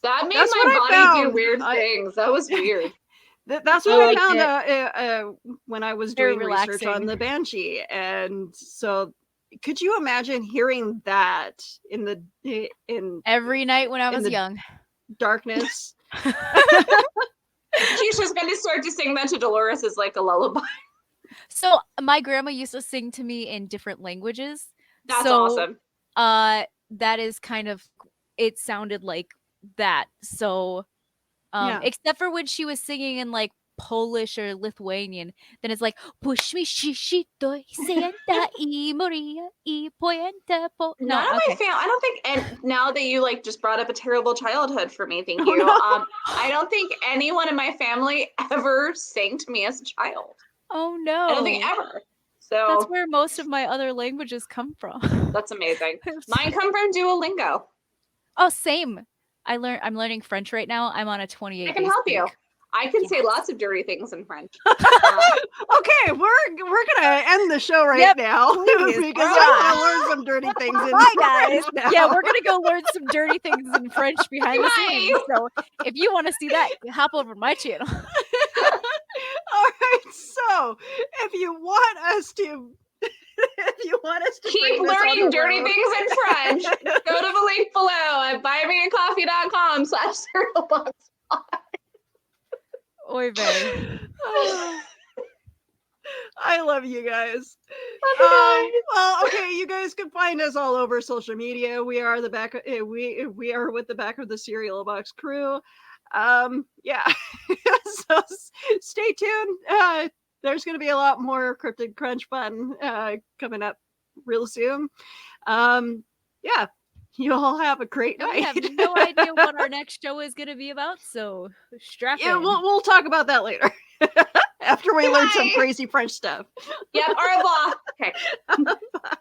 [SPEAKER 2] made
[SPEAKER 1] that's
[SPEAKER 2] my
[SPEAKER 1] what
[SPEAKER 2] body do weird things. That was weird.
[SPEAKER 1] That's what I found when I was
[SPEAKER 3] Very
[SPEAKER 1] doing research
[SPEAKER 3] relaxing.
[SPEAKER 1] on the banshee, and so could you imagine hearing that in
[SPEAKER 3] Every night when I was young.
[SPEAKER 1] darkness?
[SPEAKER 2] Keisha's gonna start to sing that to Dolores as like a lullaby.
[SPEAKER 3] So my grandma used to sing to me in different languages.
[SPEAKER 2] That's
[SPEAKER 3] awesome.
[SPEAKER 2] awesome.
[SPEAKER 3] That is kind of, it sounded like that. So, except for when she was singing in like Polish or Lithuanian, then it's like push me shishito Santa I Maria I Poenta po.
[SPEAKER 2] None
[SPEAKER 3] No,
[SPEAKER 2] of my
[SPEAKER 3] okay.
[SPEAKER 2] I don't think, and now that you like just brought up a terrible childhood for me, thank
[SPEAKER 1] Oh,
[SPEAKER 2] you.
[SPEAKER 1] no.
[SPEAKER 2] I don't think anyone in my family ever sang to me as a child.
[SPEAKER 3] Oh no.
[SPEAKER 2] I don't think ever. So
[SPEAKER 3] That's where most of my other languages come from.
[SPEAKER 2] that's amazing. Mine come from Duolingo.
[SPEAKER 3] Oh, same. I'm learning French right now. I'm on a 28
[SPEAKER 2] I can
[SPEAKER 3] day
[SPEAKER 2] help you.
[SPEAKER 3] streak.
[SPEAKER 2] I can say
[SPEAKER 3] Yes.
[SPEAKER 2] lots of dirty things in French.
[SPEAKER 1] Okay, we're gonna end the show right
[SPEAKER 3] Yep,
[SPEAKER 1] now
[SPEAKER 3] please.
[SPEAKER 1] because
[SPEAKER 3] All
[SPEAKER 1] I want to learn some dirty things in
[SPEAKER 3] Bye, guys.
[SPEAKER 1] French now.
[SPEAKER 3] Yeah, we're gonna go learn some dirty things in French behind the
[SPEAKER 2] Bye.
[SPEAKER 3] scenes. So if you want to see that, hop over to my channel.
[SPEAKER 1] All right, so if you want us to
[SPEAKER 2] Keep
[SPEAKER 1] bring this on
[SPEAKER 2] learning
[SPEAKER 1] the
[SPEAKER 2] dirty
[SPEAKER 1] road-
[SPEAKER 2] things in French. Go to the link below at buymeacoffee.com/cerealbox.
[SPEAKER 3] Oy vey.
[SPEAKER 1] I love you guys.
[SPEAKER 2] Love you guys.
[SPEAKER 1] Well, okay, you guys can find us all over social media. We are the back. We are with the Back of the Cereal Box crew. Yeah. So stay tuned. There's going to be a lot more Cryptid Crunch fun coming up real soon. Yeah. You all have a great
[SPEAKER 3] I have
[SPEAKER 1] night.
[SPEAKER 3] no idea what our next show is gonna be about, so strap
[SPEAKER 1] Yeah,
[SPEAKER 3] in.
[SPEAKER 1] we'll talk about that later. After we learn some
[SPEAKER 2] Bye.
[SPEAKER 1] crazy French stuff.
[SPEAKER 2] Yep, au revoir. Okay.
[SPEAKER 1] Bye.